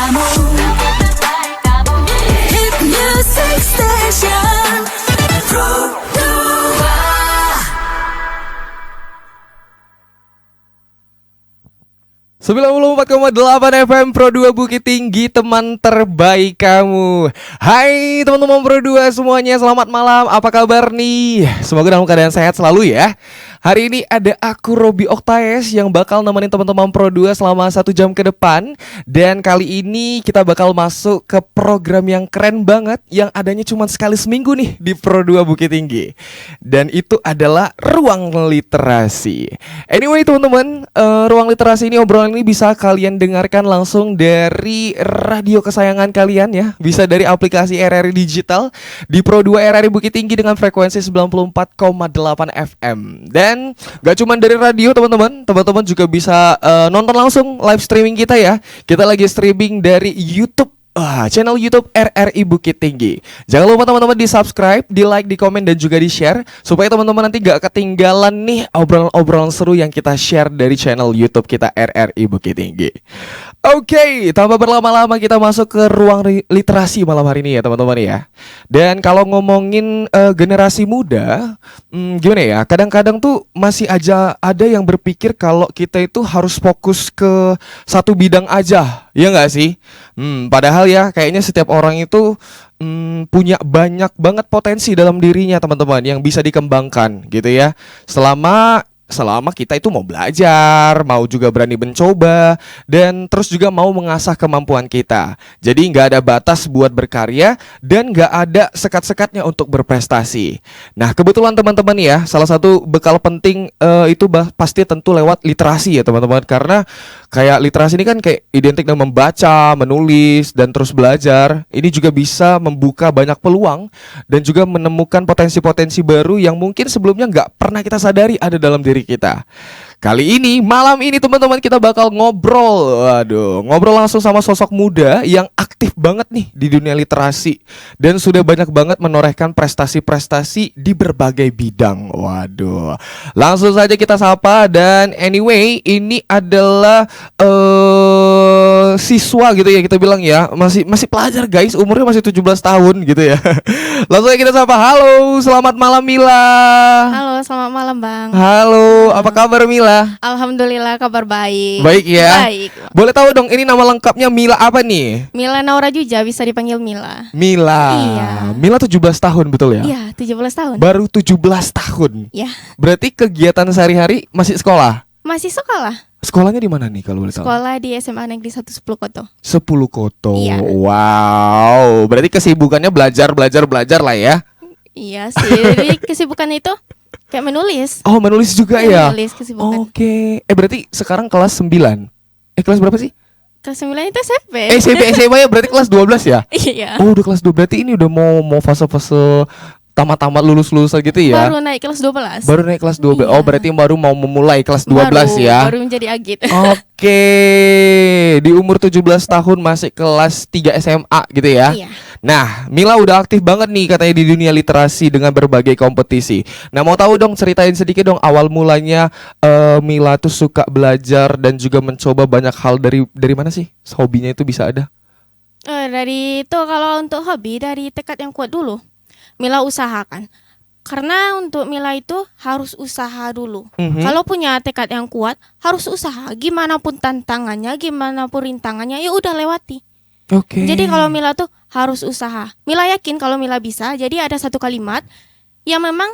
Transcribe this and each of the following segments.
kamu. Hit Music Station Pro 2. Sembilan puluh 94,8 FM Pro 2 Bukit Tinggi, teman terbaik kamu. Hai teman-teman Pro 2 semuanya, selamat malam. Apa kabar nih? Semoga dalam keadaan sehat selalu ya. Hari ini ada aku Robi Oktaes yang bakal nemenin teman-teman Pro 2 selama 1 jam ke depan. Dan kali ini kita bakal masuk ke program yang keren banget, yang adanya cuma sekali seminggu nih di Pro 2 Bukit Tinggi. Dan itu adalah Ruang Literasi. Anyway teman-teman, Ruang Literasi ini, obrolan ini bisa kalian dengarkan langsung dari radio kesayangan kalian ya. Bisa dari aplikasi RRI Digital di Pro 2 RRI Bukit Tinggi dengan frekuensi 94,8 FM. Dan gak cuma dari radio teman-teman juga bisa nonton langsung live streaming kita ya. Kita lagi streaming dari YouTube, channel YouTube RRI Bukit Tinggi. Jangan lupa teman-teman di subscribe, di like, di komen, dan juga di share, supaya teman-teman nanti gak ketinggalan nih obrolan-obrolan seru yang kita share dari channel YouTube kita RRI Bukit Tinggi. Oke, tanpa berlama-lama kita masuk ke ruang literasi malam hari ini ya teman-teman ya. Dan kalau ngomongin generasi muda, gimana ya, kadang-kadang tuh masih aja ada yang berpikir kalau kita itu harus fokus ke satu bidang aja, ya nggak sih? Padahal ya kayaknya setiap orang itu punya banyak banget potensi dalam dirinya teman-teman yang bisa dikembangkan gitu ya. Selama kita itu mau belajar, mau juga berani mencoba, dan terus juga mau mengasah kemampuan kita. Jadi nggak ada batas buat berkarya dan nggak ada sekat-sekatnya untuk berprestasi. Nah kebetulan teman-teman ya, salah satu bekal penting itu pasti tentu lewat literasi ya teman-teman. Karena kayak literasi ini kan kayak identik dengan membaca, menulis, dan terus belajar. Ini juga bisa membuka banyak peluang dan juga menemukan potensi-potensi baru yang mungkin sebelumnya nggak pernah kita sadari ada dalam diri kita. Kali ini, malam ini teman-teman kita bakal ngobrol langsung sama sosok muda yang aktif banget nih di dunia literasi dan sudah banyak banget menorehkan prestasi-prestasi di berbagai bidang. Waduh, langsung saja kita sapa. Dan anyway, ini adalah siswa gitu ya kita bilang ya, masih pelajar guys, umurnya masih 17 tahun gitu ya. Langsung aja kita sapa. Halo, selamat malam Mila. Halo, selamat malam Bang. Halo, apa kabar Mila? Alhamdulillah kabar baik. Baik ya. Baik. Boleh tahu dong ini nama lengkapnya Mila apa nih? Mila Naura Juja, bisa dipanggil Mila. Mila. Iya. Mila 17 tahun betul ya? Iya, 17 tahun. Baru 17 tahun. Ya. Berarti kegiatan sehari-hari masih sekolah? Masih sekolah. Sekolahnya di mana nih kalau boleh tahu? Sekolah di SMA Negeri 1 10 Koto. 10 Koto. Iya. Wow. Berarti kesibukannya belajar lah ya? Iya sih. Jadi kesibukan itu kayak menulis. Oh, menulis juga ya? Menulis kesibukan. Oke. Berarti sekarang kelas 9. Kelas berapa sih? Kelas 9 itu SMP. SMP SMA ya, berarti kelas 12 ya? Iya. Oh, udah kelas 2. Berarti ini udah mau fase-fase tamat-tamat lulus-lulus gitu ya? Baru naik kelas 12. Baru naik kelas 12. Iya. Oh, berarti baru mau memulai kelas 12 ya? Baru menjadi agit. Oke. Di umur 17 tahun masih kelas 3 SMA gitu ya? Iya. Nah, Mila udah aktif banget nih katanya di dunia literasi dengan berbagai kompetisi. Nah, mau tahu dong, ceritain sedikit dong awal mulanya Mila tuh suka belajar dan juga mencoba banyak hal dari mana sih hobinya itu bisa ada? Dari itu kalau untuk hobi, dari tekad yang kuat dulu Mila usahakan. Karena untuk Mila itu harus usaha dulu. Kalau punya tekad yang kuat, harus usaha. Gimana pun tantangannya, gimana pun rintangannya, ya udah lewati. Oke. Jadi kalau Mila tuh harus usaha. Mila yakin kalau Mila bisa. Jadi ada satu kalimat yang memang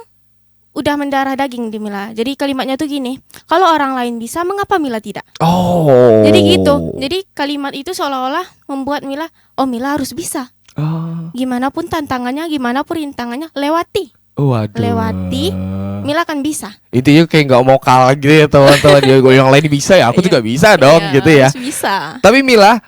udah mendarah daging di Mila. Jadi kalimatnya tuh gini, kalau orang lain bisa, mengapa Mila tidak? Oh. Jadi gitu. Jadi kalimat itu seolah-olah membuat Mila, oh Mila harus bisa. Oh. Gimana pun tantangannya, gimana pun rintangannya, lewati. Waduh. Lewati, Mila kan bisa. Intinya kayak nggak mau kalah gitu ya teman-teman. Ya, yang lain bisa ya, aku juga bisa dong Iya, gitu ya. harus bisa. Tapi Mila,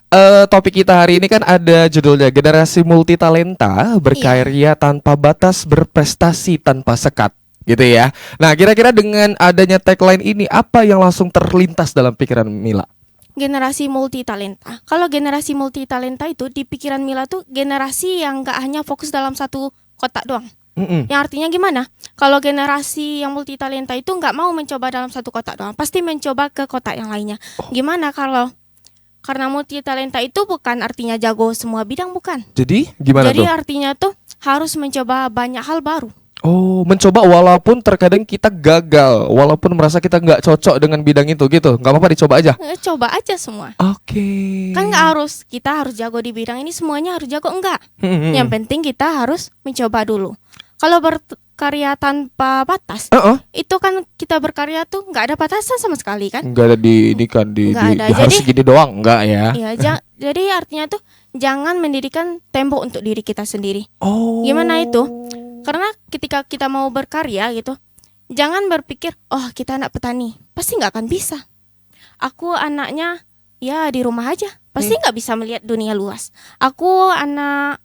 topik kita hari ini kan ada judulnya Generasi Multitalenta, berkarya tanpa batas, berprestasi tanpa sekat, gitu ya. Nah, kira-kira dengan adanya tagline ini, apa yang langsung terlintas dalam pikiran Mila? Generasi multitalenta. Kalau generasi multitalenta itu di pikiran Mila tuh generasi yang gak hanya fokus dalam satu kotak doang. Yang artinya gimana? Kalau generasi yang multitalenta itu nggak mau mencoba dalam satu kotak doang, pasti mencoba ke kotak yang lainnya. Gimana kalau karena multi talenta itu bukan artinya jago semua bidang, bukan. Jadi gimana Jadi tuh? artinya tuh harus mencoba banyak hal baru. Oh, mencoba walaupun terkadang kita gagal, walaupun merasa kita nggak cocok dengan bidang itu gitu, nggak apa-apa dicoba aja. Coba aja semua. Oke. Kan nggak harus kita harus jago di bidang ini semuanya harus jago, enggak. Yang penting kita harus mencoba dulu. Kalau berkarya tanpa batas, itu kan kita berkarya tuh nggak ada batasan sama sekali kan? Nggak ada di ini kan Nggak ada. harus Jadi- gini doang, nggak ya? Iya, jadi artinya tuh jangan mendirikan tembok untuk diri kita sendiri. Oh. Gimana itu? Karena ketika kita mau berkarya gitu, jangan berpikir, oh kita anak petani, pasti nggak akan bisa. Aku anaknya ya di rumah aja, pasti nggak bisa melihat dunia luas. Aku anak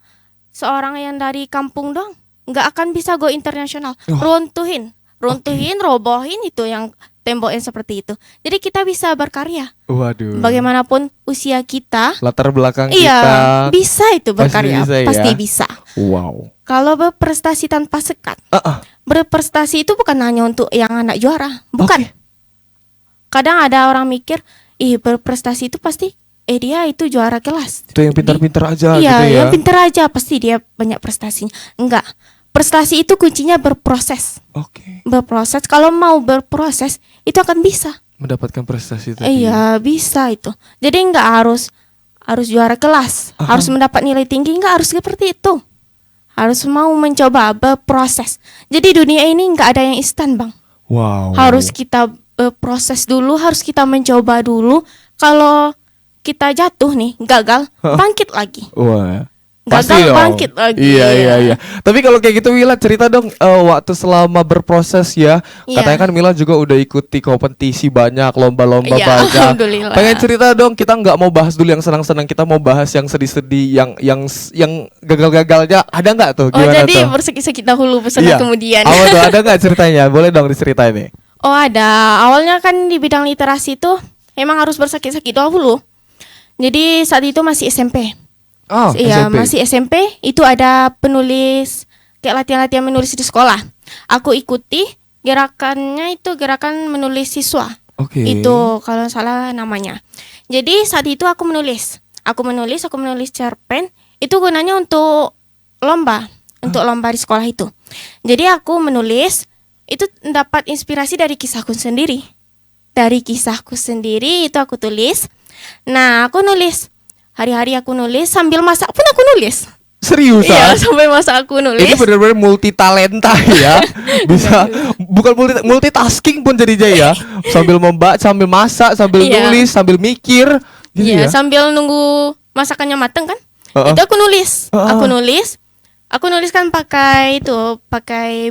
seorang yang dari kampung dong, nggak akan bisa go internasional. Runtuhin, robohin itu yang tembok yang seperti itu. Jadi kita bisa berkarya. Waduh. Bagaimanapun usia kita, Latar belakang iya kita. bisa itu pasti berkarya, bisa ya? pasti bisa. Wow. Kalau berprestasi tanpa sekat, berprestasi itu bukan hanya untuk yang anak juara, bukan. Oke. Kadang ada orang mikir, berprestasi itu pasti, dia itu juara kelas. Itu yang pintar-pintar aja Iya, gitu ya. yang pintar aja pasti dia banyak prestasinya. Enggak, prestasi itu kuncinya berproses. Oke. Berproses. Kalau mau berproses itu akan bisa. Mendapatkan prestasi tadi. Iya, bisa itu. Jadi enggak harus juara kelas, harus mendapat nilai tinggi, enggak harus seperti itu. Harus mau mencoba berproses. Jadi dunia ini nggak ada yang instan, Bang. Wow. Harus kita berproses dulu, harus kita mencoba dulu. Kalau kita jatuh nih, gagal, bangkit lagi. Wah. Gagal, Pasti dong. bangkit lagi. Iya. Tapi kalau kayak gitu Mila cerita dong waktu selama berproses ya. Iya. Katanya kan Mila juga udah ikuti kompetisi banyak, lomba-lomba Iya, banyak. alhamdulillah. Pengen cerita dong, kita nggak mau bahas dulu yang senang-senang, kita mau bahas yang sedih-sedih, yang gagal-gagalnya. Ada nggak tuh? Oh, Gimana jadi tuh? bersakit-sakit dahulu bersama Iya. kemudian. Apa tuh? Ada nggak ceritanya? Boleh dong diceritain nih. Oh, ada. Awalnya kan di bidang literasi itu emang harus bersakit-sakit dahulu. Jadi saat itu masih SMP. Oh, Iya, SMP. masih SMP itu ada penulis kayak latihan-latihan menulis di sekolah. Aku ikuti gerakannya itu gerakan menulis siswa. Oke. Itu kalau salah namanya. Jadi saat itu aku menulis cerpen itu gunanya untuk lomba, untuk lomba di sekolah itu. Jadi aku menulis itu dapat inspirasi dari kisahku sendiri. Dari kisahku sendiri itu aku tulis. Nah, aku nulis. Hari-hari aku nulis, sambil masak pun aku nulis. Seriusan? Iya, sampai masak aku nulis. Ini benar-benar multi talenta ya. Bisa bukan multitasking pun jadinya ya. Sambil sambil masak, sambil Iya. nulis, sambil mikir gitu Iya, ya. sambil nunggu masakannya mateng kan. Uh-uh. Itu aku nulis. Uh-uh. Aku nulis kan pakai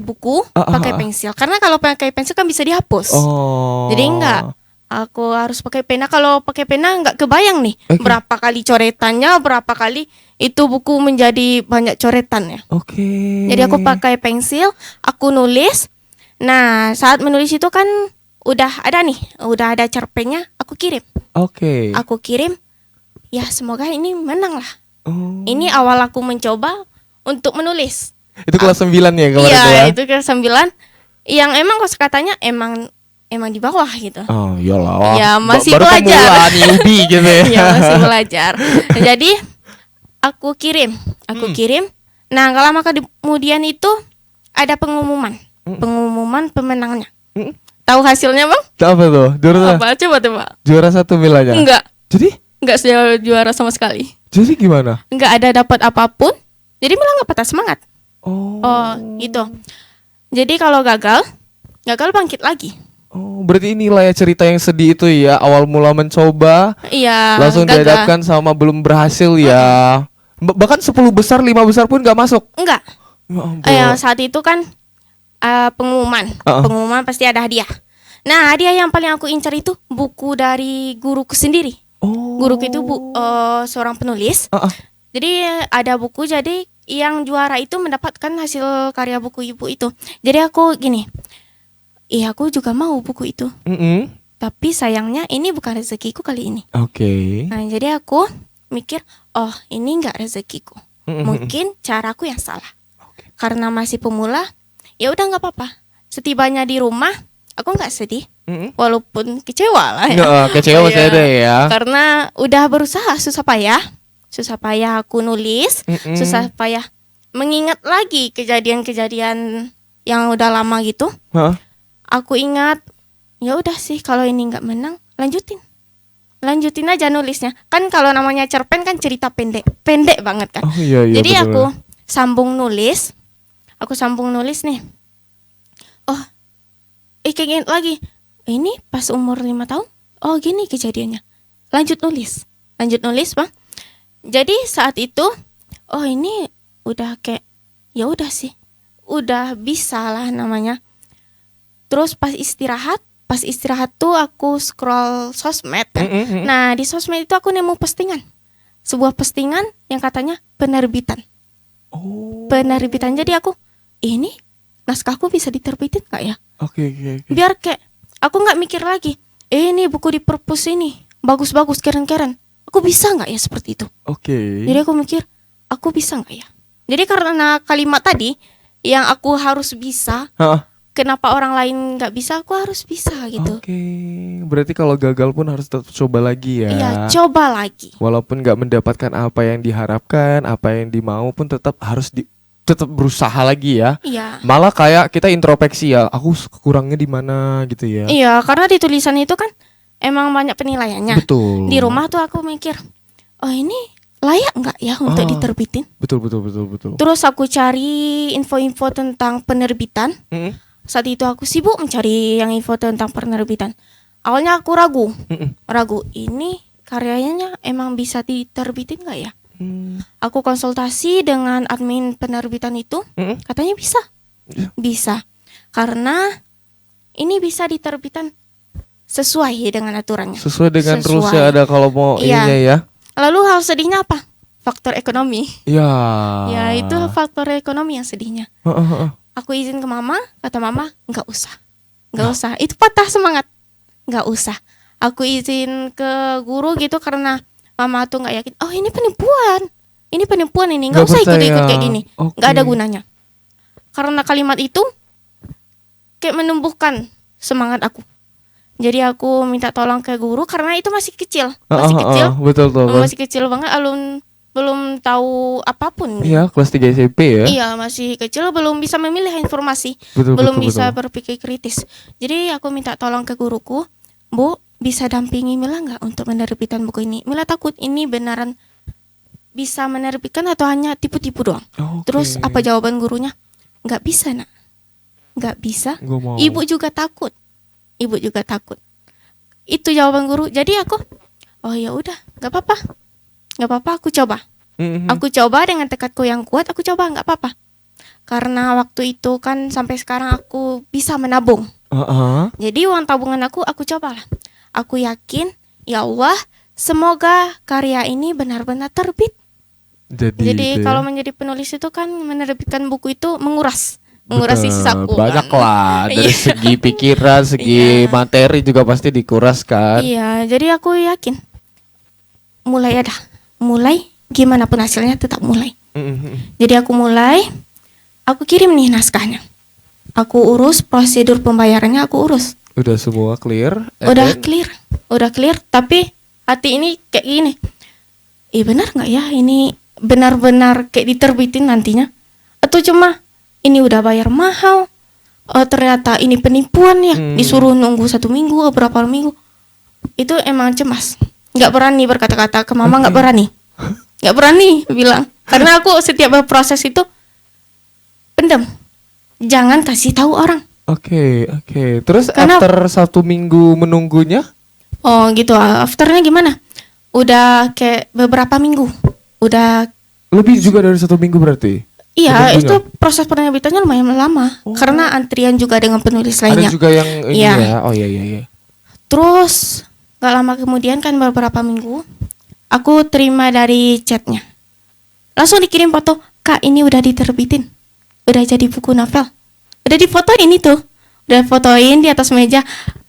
buku, pakai Uh-uh. pensil. Karena kalau pakai pensil kan bisa dihapus. Oh. Jadi enggak, aku harus pakai pena. Kalau pakai pena enggak kebayang nih Oke. berapa kali coretannya, berapa kali itu buku menjadi banyak coretannya. Oke. Jadi aku pakai pensil, aku nulis. Nah, saat menulis itu kan udah ada cerpennya, aku kirim. Oke. Aku kirim. Ya, semoga ini menang lah. Oh. Ini awal aku mencoba untuk menulis. Itu kelas 9 ya kemarin Iya, tuh ya. itu kelas 9. Yang emang kosakatanya emang di bawah gitu. Oh, iyalah. Ya, masih baru belajar. pemula newbie gitu ya. Iya, masih belajar. Jadi aku kirim. Nah, nggak lama kemudian itu ada pengumuman pemenangnya. Tahu hasilnya, Bang? Apa tuh? Juara Apa? Coba tebak. juara 1 Milanya. Enggak Jadi juara sama sekali. gimana? Enggak ada dapat apapun. Jadi malah nggak patah semangat. Oh. Oh, itu. Jadi kalau gagal bangkit lagi. Oh, berarti inilah ya cerita yang sedih itu ya. Awal mula mencoba, Iya, langsung gagal. dihadapkan sama belum berhasil ya. Bahkan 10 besar, 5 besar pun gak masuk. Enggak. Ya ampun. Saat itu kan pengumuman. Pengumuman pasti ada hadiah. Nah, hadiah yang paling aku incar itu buku dari guruku sendiri. Oh. Guruku itu seorang penulis. Jadi ada buku, jadi yang juara itu mendapatkan hasil karya buku ibu itu. Jadi aku gini, aku juga mau buku itu. Tapi sayangnya ini bukan rezekiku kali ini. Oke. Nah, jadi aku mikir, oh ini nggak rezekiku. Mungkin caraku yang salah. Karena masih pemula, ya udah nggak apa-apa. Setibanya di rumah, aku nggak sedih. Walaupun kecewa lah ya. Nggak, kecewa masih Iya. ada ya. Karena udah berusaha susah payah aku nulis, susah payah mengingat lagi kejadian-kejadian yang udah lama gitu. Hah? Aku ingat, ya udah sih kalau ini nggak menang, lanjutin aja nulisnya. Kan kalau namanya cerpen kan cerita pendek banget kan. Oh iya Jadi betul. aku sambung nulis nih. Oh, kayak lagi. Ini pas umur 5 tahun. Oh gini kejadiannya. Lanjut nulis bang. Jadi saat itu, oh ini udah kayak, ya udah sih, udah bisa lah namanya. Terus pas istirahat tuh aku scroll sosmed kan. Nah di sosmed itu aku nemu sebuah postingan yang katanya penerbitan. Penerbitan. Jadi aku, ini naskahku bisa diterbitin gak ya? Oke. Biar kayak aku nggak mikir lagi. Ini buku di perpus ini bagus-bagus, keren-keren. Aku bisa nggak ya seperti itu? Oke. Jadi aku mikir, aku bisa nggak ya? Jadi karena kalimat tadi yang aku harus bisa, Hah? kenapa orang lain nggak bisa, aku harus bisa gitu. Oke. Berarti kalau gagal pun harus tetap coba lagi ya. Iya, coba lagi. Walaupun nggak mendapatkan apa yang diharapkan, apa yang dimau pun tetap harus tetap berusaha lagi ya. Iya. Malah kayak kita introspeksi ya, aku kurangnya di mana gitu ya. Iya, karena di tulisan itu kan emang banyak penilaiannya. Betul. Di rumah tuh aku mikir, oh ini layak nggak ya untuk diterbitin? Betul. Terus aku cari info-info tentang penerbitan. Saat itu aku sibuk mencari yang info tentang penerbitan. Awalnya aku ragu, ini karyanya emang bisa diterbitin nggak ya? Aku konsultasi dengan admin penerbitan itu, katanya bisa, karena ini bisa diterbitan sesuai dengan aturannya. Sesuai dengan rulesnya ada kalau mau Iya. ininya ya. Lalu hal sedihnya apa? Faktor ekonomi. Ya. Ya itu faktor ekonomi yang sedihnya. Aku izin ke mama, kata mama nggak usah. Itu patah semangat, nggak usah. Aku izin ke guru gitu karena mama tuh nggak yakin. Oh ini penipuan ini nggak usah percaya. ikut kayak gini, Oke. nggak ada gunanya. Karena kalimat itu kayak menumbuhkan semangat aku. Jadi aku minta tolong ke guru karena itu masih kecil, Betul tuh. masih kecil banget, belum tahu apapun. Iya, kelas 3 SMP ya. Iya, masih kecil, belum bisa memilih informasi, Betul, belum betul, bisa betul. berpikir kritis. Jadi aku minta tolong ke guruku, Bu, bisa dampingi Mila nggak untuk menerbitkan buku ini? Mila takut ini beneran bisa menerbitkan atau hanya tipu-tipu doang. Oke. Terus apa jawaban gurunya? Nggak bisa, nak. Nggak bisa. Gua mau. Ibu juga takut. Itu jawaban guru. Jadi aku, oh ya udah, nggak apa-apa, aku coba. Aku coba dengan tekadku yang kuat, aku coba nggak apa-apa. Karena waktu itu kan sampai sekarang aku bisa menabung. Jadi uang tabungan aku cobalah. Aku yakin, ya Allah, semoga karya ini benar-benar terbit. Jadi gitu kalau ya. menjadi penulis itu kan menerbitkan buku itu menguras isi saku. Banyak kan. lah dari Iya. segi pikiran, segi Iya. materi juga pasti dikuras kan. Iya, jadi aku yakin. Mulai gimana pun hasilnya tetap mulai. Jadi aku mulai, aku kirim nih naskahnya. Aku urus prosedur pembayarannya, aku urus. Udah semua clear. and Udah then- clear, tapi hati ini kayak gini. Benar nggak ya ini benar-benar kayak diterbitin nantinya? Atau cuma ini udah bayar mahal? Oh ternyata ini penipuan ya, disuruh nunggu 1 minggu, berapa minggu? Itu emang cemas. Nggak berani berkata-kata ke mama, nggak berani bilang. Karena aku setiap berproses itu pendam, jangan kasih tahu orang. Oke. Terus Karena- after 1 minggu menunggunya? Oh gitu, afternya gimana? Udah kayak beberapa minggu. Udah, Lebih juga dari 1 minggu berarti? iya Menunggunya? itu proses penerbitannya lumayan lama. Karena antrian juga dengan penulis lainnya. Ada juga yang ini Iya. ya. Oh iya. Terus gak lama kemudian kan beberapa minggu, aku terima dari chatnya. Langsung dikirim foto, Kak ini udah diterbitin. Udah jadi buku novel. Udah difotoin itu. Udah fotoin di atas meja.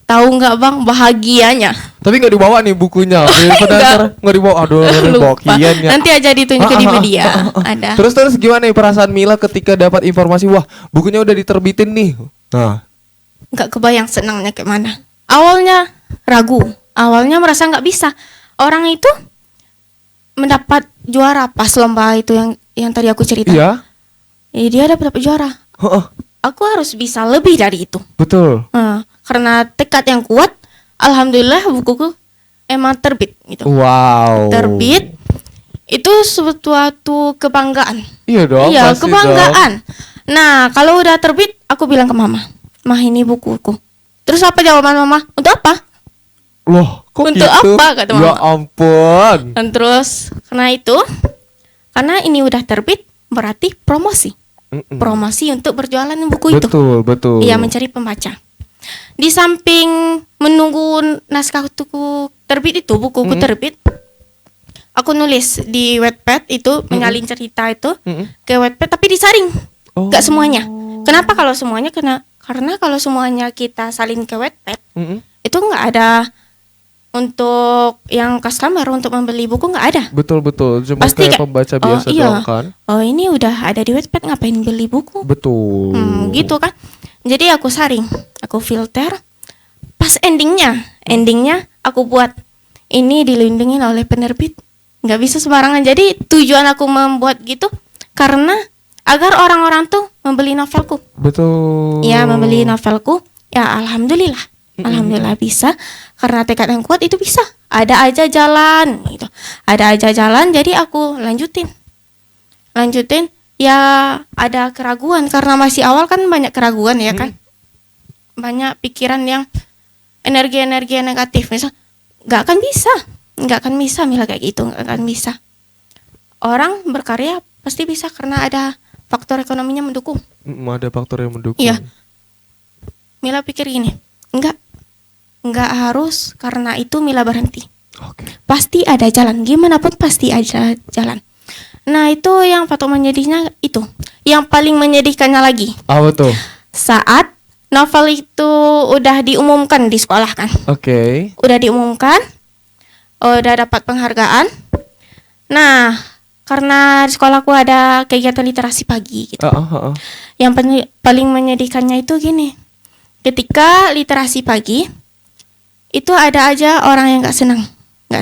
Tahu nggak bang bahagianya? Tapi nggak dibawa nih bukunya. Nggak dibawa. Aduh, bawa kiannya. Nanti aja ditunjukin di media. Ada. Terus gimana nih perasaan Mila ketika dapat informasi, wah bukunya udah diterbitin nih. Nah, Nggak kebayang senangnya kayak mana. awalnya ragu, awalnya merasa nggak bisa. Orang itu mendapat juara pas lomba itu yang tadi aku cerita. Iya. Dia dapat juara. Heeh. Aku harus bisa lebih dari itu. Betul. Karena tekad yang kuat, alhamdulillah bukuku emang terbit gitu. Wow. Terbit itu suatu kebanggaan. Iya dong. Iya, pasti kebanggaan. Nah, kalau udah terbit, aku bilang ke mama, "Mah, ini bukuku." Terus apa jawaban mama? "Untuk apa?" dong. Loh, kok Untuk gitu? apa, kata Ya mama. ampun. Dan terus karena ini udah terbit, berarti promosi. Mm-mm. Promosi untuk berjualan buku itu. Betul, betul. Iya, mencari pembaca. Di samping menunggu naskah buku terbit itu, bukuku terbit, aku nulis di Wattpad itu, menyalin cerita itu ke Wattpad, tapi disaring. Oh. Gak semuanya. Kenapa kalau semuanya? Karena kalau semuanya kita salin ke Wattpad, itu nggak ada untuk yang customer untuk membeli buku, nggak ada. Betul, betul. Cuma Pasti kayak kayak, pembaca oh, biasa iya. doang kan? Oh, ini udah ada di Wattpad, ngapain beli buku? Betul. Gitu kan. Jadi aku saring, aku filter. Pas endingnya aku buat ini dilindungi oleh penerbit. Nggak bisa sembarangan. Jadi tujuan aku membuat gitu karena agar orang-orang tuh membeli novelku. Betul. Ya, membeli novelku. Ya, alhamdulillah. Alhamdulillah bisa. Karena tekad yang kuat itu bisa. Ada aja jalan gitu. Ada aja jalan, jadi aku lanjutin. Ya, ada keraguan karena masih awal kan, banyak keraguan ya kan. Banyak pikiran yang energi-energi yang negatif. Misal, nggak akan bisa Mila kayak gitu, nggak akan bisa. Orang berkarya pasti bisa karena ada faktor ekonominya mendukung. Ada faktor yang mendukung. Iya. Mila pikir gini, nggak harus karena itu Mila berhenti. Oke. Pasti ada jalan, gimana pun pasti ada jalan. Nah, itu yang patut menyedihnya itu. Yang paling menyedihkannya lagi, Apa tuh? saat novel itu udah diumumkan di sekolah kan. Oke. Udah diumumkan, udah dapat penghargaan. Nah, karena di sekolahku ada kegiatan literasi pagi gitu. Yang paling menyedihkannya itu gini. Ketika literasi pagi, itu ada aja orang yang nggak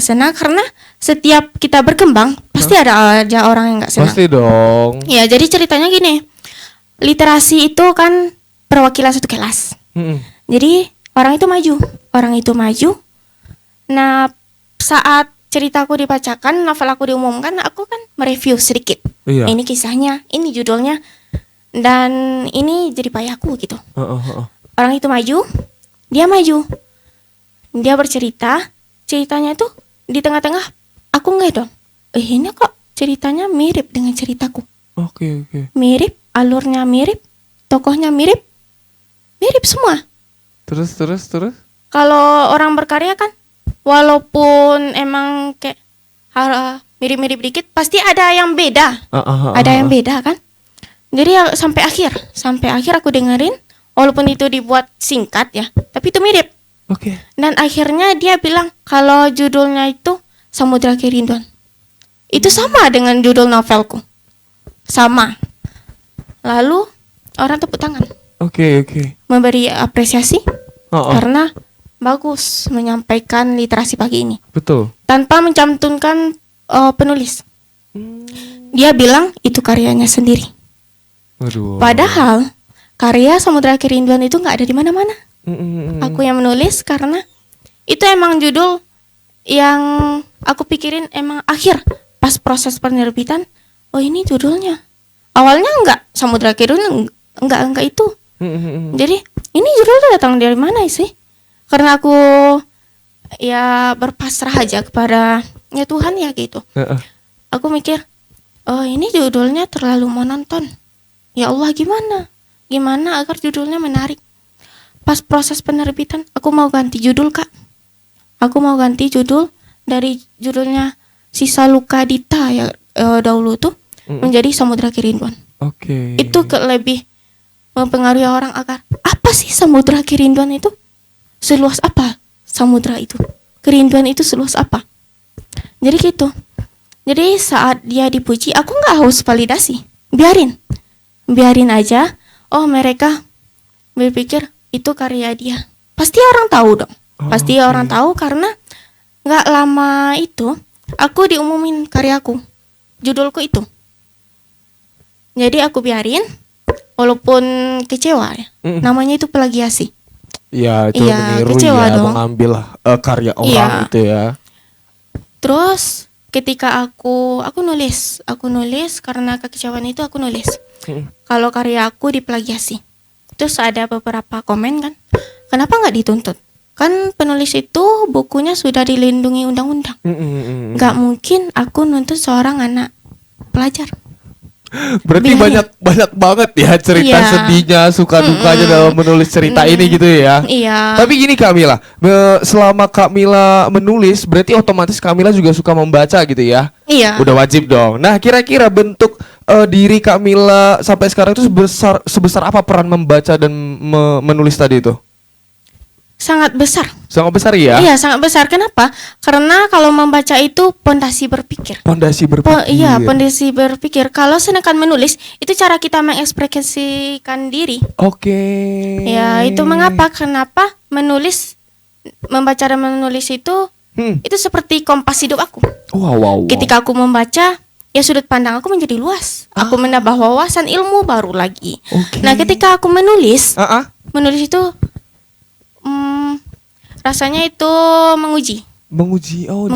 senang karena setiap kita berkembang pasti ada aja orang yang nggak senang. Pasti dong. Ya, jadi ceritanya gini. Literasi itu kan perwakilan satu kelas. Jadi orang itu maju. Nah, saat ceritaku dibacakan, novel aku diumumkan, aku kan mereview sedikit. Iya. Ini kisahnya, ini judulnya, dan ini jadi payahku gitu. Orang itu maju, dia bercerita, ceritanya tuh di tengah-tengah aku nggak dong. Ini kok ceritanya mirip dengan ceritaku. Oke. Mirip, alurnya mirip, tokohnya mirip semua. Terus. Kalau orang berkarya kan, walaupun emang kayak mirip-mirip dikit, pasti ada yang beda. Ada yang beda kan. Jadi ya, sampai akhir aku dengerin, walaupun itu dibuat singkat ya, tapi itu mirip. Oke. Dan akhirnya dia bilang kalau judulnya itu Samudra Kerinduan. Itu sama dengan judul novelku. Sama. Lalu orang tepuk tangan. Oke. Memberi apresiasi Karena karena bagus menyampaikan literasi pagi ini. betul. Tanpa mencantumkan penulis. Dia bilang itu karyanya sendiri. Aduh. Padahal karya Samudra Kerinduan itu nggak ada di mana-mana. Aku yang menulis karena itu emang judul yang aku pikirin emang akhir pas proses penerbitan. Oh, ini judulnya. Awalnya enggak Samudra Kerinduan, enggak itu. Jadi ini judulnya datang dari mana sih? Karena aku ya berpasrah aja kepada ya Tuhan ya gitu. Aku mikir, oh ini judulnya terlalu monoton. Ya Allah, gimana agar judulnya menarik? Pas proses penerbitan, aku mau ganti judul, Kak. Aku mau ganti judul dari judulnya Sisa Luka Dita ya dahulu tuh menjadi Samudra Kerinduan. Oke. Itu lebih mempengaruhi orang agar apa sih Samudra Kerinduan itu? Seluas apa samudra itu? Kerinduan itu seluas apa? Jadi gitu. Jadi saat dia dipuji, aku nggak harus validasi. Biarin aja. Oh, mereka berpikir itu karya dia. Pasti orang tahu dong. Pasti orang tahu karena nggak lama itu aku diumumin karyaku, judulku itu. Jadi aku biarin, walaupun kecewa ya. Namanya itu plagiasi. Iya, itu Iya, meniru kecewa ya, dong. mengambil karya orang Iya. gitu ya. Terus ketika aku nulis karena kekecewaan itu aku nulis. Kalau karya aku diplagiasi. Terus ada beberapa komen kan, kenapa nggak dituntut? Kan penulis itu bukunya sudah dilindungi undang-undang. Nggak mungkin aku nuntut seorang anak pelajar. Berarti Biaya. banyak banget ya cerita Iya. sedihnya, suka dukanya dalam menulis cerita ini gitu ya. Iya. Tapi gini Kak Mila, selama Kak Mila menulis berarti otomatis Kak Mila juga suka membaca gitu ya? Iya. Udah wajib dong. Nah, kira-kira bentuk diri Kak Mila sampai sekarang itu sebesar apa peran membaca dan menulis tadi itu? Sangat besar. Sangat besar ya? Iya, sangat besar. Kenapa? Karena kalau membaca itu pondasi berpikir. Pondasi berpikir. Iya, pondasi berpikir. Kalau sedangkan menulis itu cara kita mengekspresikan diri. Oke. Ya, itu mengapa? Kenapa membaca dan menulis itu seperti kompas hidup aku. Wow. Ketika aku membaca, ya sudut pandang aku menjadi luas. Aku menambah wawasan ilmu baru lagi. Oke. Nah, ketika aku menulis itu rasanya itu menguji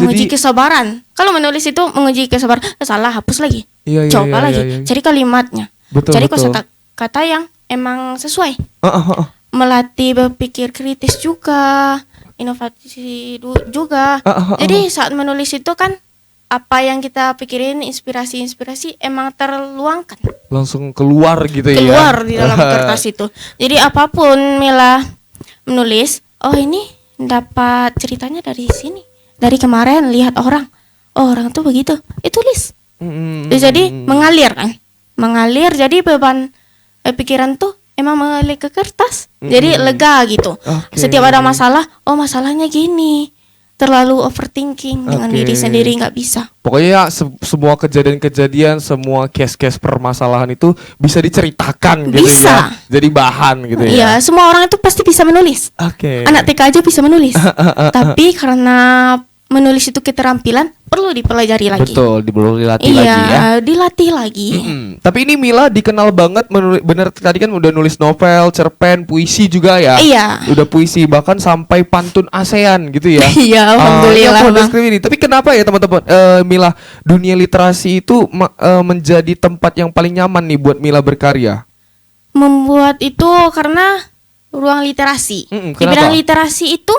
Jadi kesabaran. Kalau menulis itu menguji kesabaran. Salah, hapus lagi. Iya, Coba iya, lagi. iya. Cari kalimatnya. Betul, Cari betul. kata yang emang sesuai. Heeh. Melatih berpikir kritis juga, inovasi juga. Jadi saat menulis itu kan apa yang kita pikirin, inspirasi emang terluangkan. Langsung keluar gitu ya. Keluar di dalam kertas itu. Jadi apapun Mila menulis, oh ini dapat ceritanya dari sini. Dari kemarin lihat orang. Oh, orang tuh begitu. Tulis. Jadi mengalir kan. Mengalir jadi beban pikiran tuh emang mengalir ke kertas. Jadi lega gitu. Oke. Setiap ada masalah, oh masalahnya gini. Terlalu overthinking dengan Oke. diri sendiri nggak bisa. Pokoknya semua kejadian-kejadian, semua case-case permasalahan itu bisa diceritakan gitu Bisa. ya. Jadi bahan gitu ya. Iya, semua orang itu pasti bisa menulis. Oke. Anak TK aja bisa menulis. Tapi karena menulis itu keterampilan perlu dipelajari lagi. Betul, perlu dilatih Iya, lagi ya. dilatih lagi. Tapi ini Mila dikenal banget bener tadi kan udah nulis novel, cerpen, puisi juga ya. Iya. Udah puisi bahkan sampai pantun ASEAN gitu ya. Iya, alhamdulillah, Ini aku udah Bang. screen ini. Tapi kenapa ya teman-teman Mila, dunia literasi itu menjadi tempat yang paling nyaman nih buat Mila berkarya? Membuat itu karena ruang literasi. Di kenapa? bidang literasi itu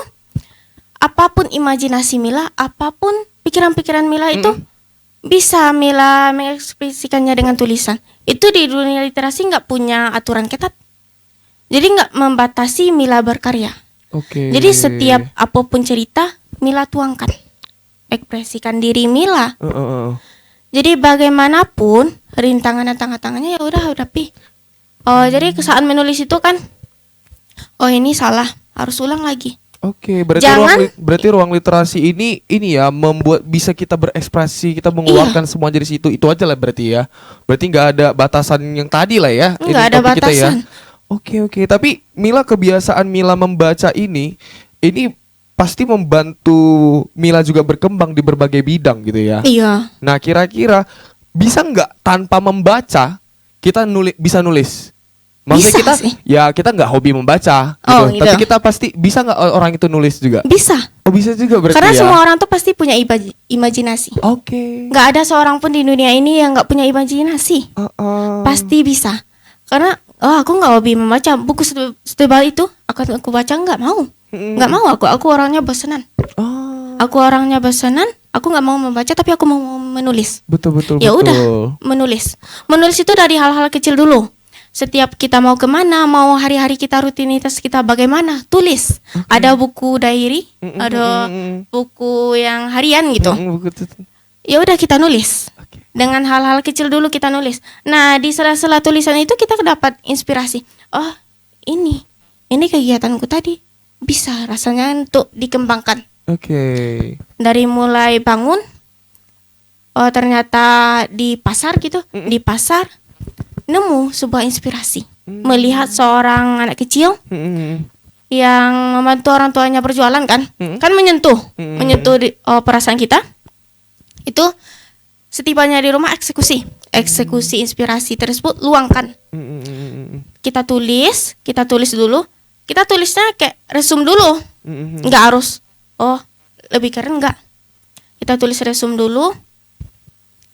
apapun imajinasi Mila, apapun pikiran-pikiran Mila itu bisa Mila mengekspresikannya dengan tulisan. Itu di dunia literasi nggak punya aturan ketat. Jadi nggak membatasi Mila berkarya. Oke. Jadi setiap apapun cerita Mila tuangkan. Ekspresikan diri Mila. Jadi bagaimanapun rintangan dan tantangannya ya udah hadapi. Oh, jadi saat menulis itu kan, oh ini salah, harus ulang lagi. Oke, berarti Jangan- berarti ruang literasi ini ya membuat bisa kita berekspresi, kita mengeluarkan semua dari situ. Itu aja lah berarti ya. Berarti nggak ada batasan yang tadi lah ya. ini Nggak ada topik kita ya. batasan. Oke. Tapi Mila, kebiasaan Mila membaca ini pasti membantu Mila juga berkembang di berbagai bidang gitu ya. Iya. Nah, kira-kira bisa nggak tanpa membaca kita bisa nulis? Maksudnya Bisa kita sih. kita nggak hobi membaca gitu. Oh, gitu. Tapi kita pasti bisa nggak orang itu nulis juga? Bisa. Oh, bisa juga berarti Karena ya. semua orang tuh pasti punya imajinasi. Oke. Nggak ada seorang pun di dunia ini yang nggak punya imajinasi. Pasti bisa. Karena aku nggak hobi membaca buku setebal itu. Aku baca nggak mau. Nggak mau aku orangnya bosenan. Aku orangnya bosenan. Aku nggak mau membaca tapi aku mau menulis. Betul. Ya udah, menulis. Menulis itu dari hal-hal kecil dulu. Setiap kita mau kemana, mau hari-hari kita rutinitas kita bagaimana, tulis. Ada buku diary, ada buku yang harian gitu. Ya udah kita nulis. Dengan hal-hal kecil dulu kita nulis. Nah, di sela-sela tulisan itu kita dapat inspirasi. Oh, ini kegiatanku tadi bisa rasanya untuk dikembangkan. Oke. Dari mulai bangun, oh ternyata di pasar gitu, di pasar nemu sebuah inspirasi. Melihat seorang anak kecil yang membantu orang tuanya berjualan kan, kan menyentuh perasaan kita. Itu setibanya di rumah eksekusi inspirasi tersebut luangkan. Kita tulis dulu. Kita tulisnya kayak resume dulu, nggak harus lebih keren nggak. Kita tulis resume dulu.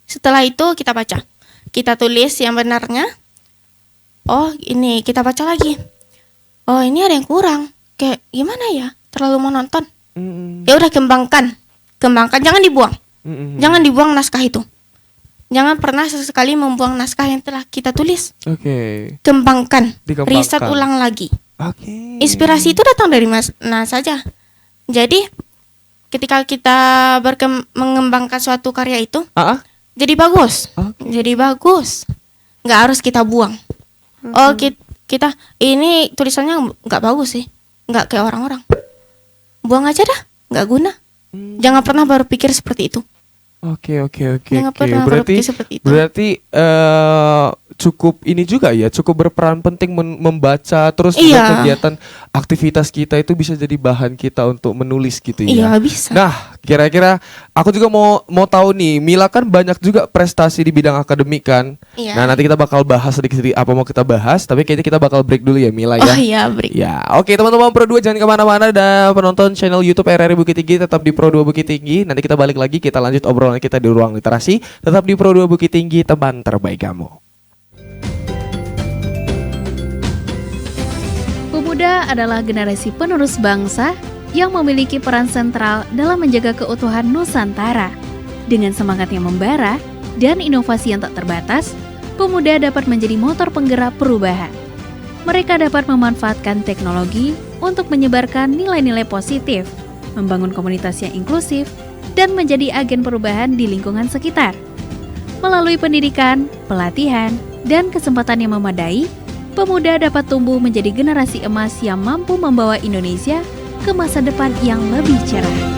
Setelah itu kita baca. Kita tulis yang benarnya. Oh ini kita baca lagi. Oh ini ada yang kurang. Kayak gimana ya? Terlalu monoton. Ya udah kembangkan. Jangan dibuang. Jangan dibuang naskah itu. Jangan pernah sesekali membuang naskah yang telah kita tulis. Kembangkan. Riset ulang lagi. Inspirasi itu datang dari mana saja. Jadi ketika kita mengembangkan suatu karya itu, jadi bagus. Nggak harus kita buang. Kita ini tulisannya nggak bagus sih, nggak kayak orang-orang. Buang aja dah, nggak guna. Jangan pernah berpikir seperti itu. Oke. Jangan pernah berpikir seperti itu. Berarti cukup ini juga ya, cukup berperan penting membaca terus juga kegiatan aktivitas kita itu bisa jadi bahan kita untuk menulis gitu ya. Iya, bisa. Nah, kira-kira aku juga mau tahu nih, Mila kan banyak juga prestasi di bidang akademik kan. Iya. Nah, nanti kita bakal bahas sedikit-sedikit apa mau kita bahas, tapi kayaknya kita bakal break dulu ya Mila ya. Oh iya, break. Ya, oke teman-teman Pro 2 jangan kemana-mana dan penonton channel YouTube RRI Bukit Tinggi tetap di Pro 2 Bukit Tinggi. Nanti kita balik lagi, kita lanjut obrolan kita di ruang literasi. Tetap di Pro 2 Bukit Tinggi, teman terbaik kamu. Pemuda adalah generasi penerus bangsa yang memiliki peran sentral dalam menjaga keutuhan Nusantara. Dengan semangat yang membara dan inovasi yang tak terbatas, pemuda dapat menjadi motor penggerak perubahan. Mereka dapat memanfaatkan teknologi untuk menyebarkan nilai-nilai positif, membangun komunitas yang inklusif, dan menjadi agen perubahan di lingkungan sekitar. Melalui pendidikan, pelatihan, dan kesempatan yang memadai, pemuda dapat tumbuh menjadi generasi emas yang mampu membawa Indonesia ke masa depan yang lebih cerah.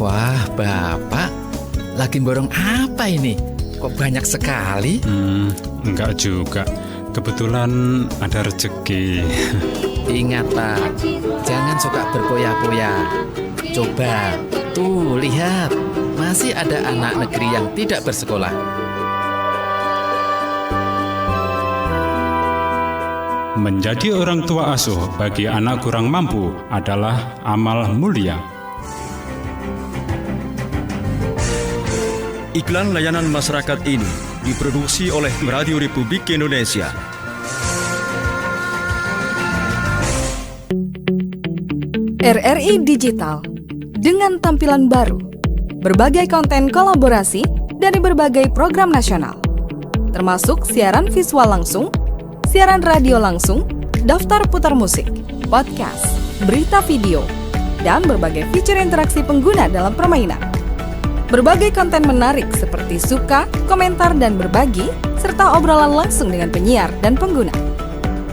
Wah, Bapak, lagi borong apa ini? Kok banyak sekali? Enggak juga. Kebetulan ada rezeki. Ingat Pak, jangan suka berpoya-poya. Coba, tuh lihat, masih ada anak negeri yang tidak bersekolah. Menjadi orang tua asuh bagi anak kurang mampu adalah amal mulia. Iklan layanan masyarakat ini diproduksi oleh Radio Republik Indonesia. RRI Digital dengan tampilan baru, berbagai konten kolaborasi dari berbagai program nasional, termasuk siaran visual langsung, siaran radio langsung, daftar putar musik, podcast, berita video, dan berbagai fitur interaksi pengguna dalam permainan. Berbagai konten menarik seperti suka, komentar, dan berbagi, serta obrolan langsung dengan penyiar dan pengguna.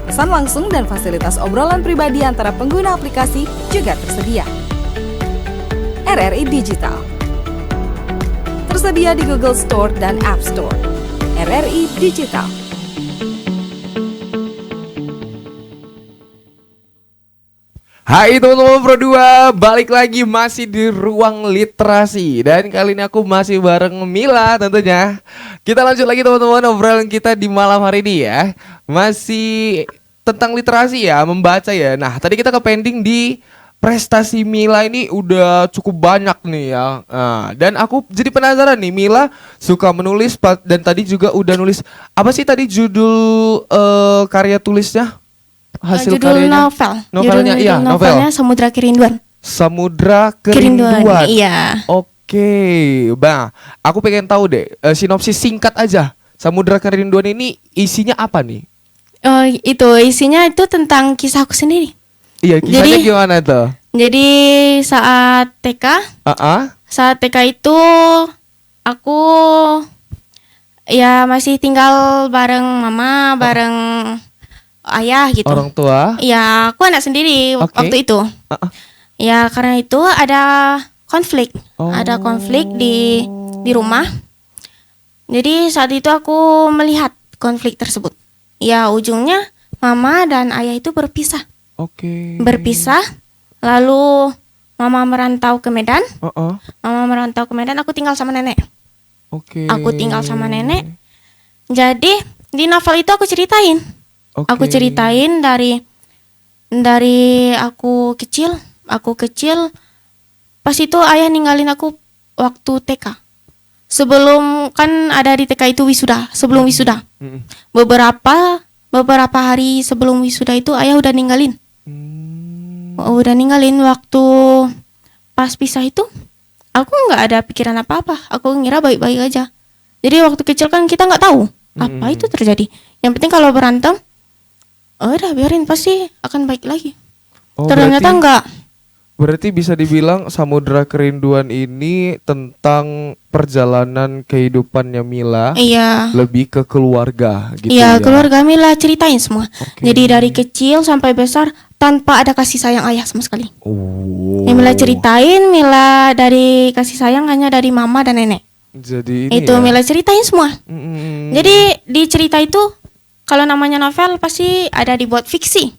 Pesan langsung dan fasilitas obrolan pribadi antara pengguna aplikasi juga tersedia. RRI Digital tersedia di Google Store dan App Store. RRI Digital. Hai teman-teman Pro 2, balik lagi masih di ruang literasi. Dan kali ini aku masih bareng Mila tentunya. Kita lanjut lagi teman-teman obrolan kita di malam hari ini ya. Masih tentang literasi ya, membaca ya. Nah tadi kita ke pending di prestasi Mila ini udah cukup banyak nih ya. Dan aku jadi penasaran nih, Mila suka menulis dan tadi juga udah nulis. Apa sih tadi judul karya tulisnya? Hasil judul karyanya? novelnya novelnya Samudra Kerinduan. Samudra Kerinduan. Iya. Oke, Bang. Aku pengen tahu deh, sinopsis singkat aja. Samudra Kerinduan ini isinya apa nih? Itu isinya itu tentang kisahku sendiri. Iya, kisahnya gimana tuh? Jadi saat TK, saat TK itu aku ya masih tinggal bareng mama, bareng ayah gitu. Orang tua. Ya, aku anak sendiri Oke. waktu itu. Ya, karena itu ada konflik. Oh. Ada konflik di rumah. Jadi saat itu aku melihat konflik tersebut. Ya, ujungnya mama dan ayah itu berpisah. Oke. Berpisah. Lalu mama merantau ke Medan. Uh-uh. Aku tinggal sama nenek. Oke. Aku tinggal sama nenek. Jadi di novel itu aku ceritain. Oke. Aku ceritain dari aku kecil. Pas itu ayah ninggalin aku waktu TK. Sebelum kan ada di TK itu wisuda, sebelum wisuda. Mm-mm. Beberapa hari sebelum wisuda itu ayah udah ninggalin. Udah ninggalin waktu pas pisah itu. Aku nggak ada pikiran apa-apa. Aku ngira baik-baik aja. Jadi waktu kecil kan kita nggak tahu apa itu terjadi. Yang penting kalau berantem, udah biarin pasti akan baik lagi. Ternyata enggak. Berarti bisa dibilang Samudra Kerinduan ini tentang perjalanan kehidupannya Mila. Iya. Lebih ke keluarga gitu Iya, ya. keluarga Mila ceritain semua. Oke. Jadi dari kecil sampai besar tanpa ada kasih sayang ayah sama sekali. Oh. Yang Mila ceritain, Mila dari kasih sayang hanya dari mama dan nenek. Jadi ini Itu ya. Mila ceritain semua. Mm-mm. Jadi di cerita itu kalau namanya novel pasti ada dibuat fiksi.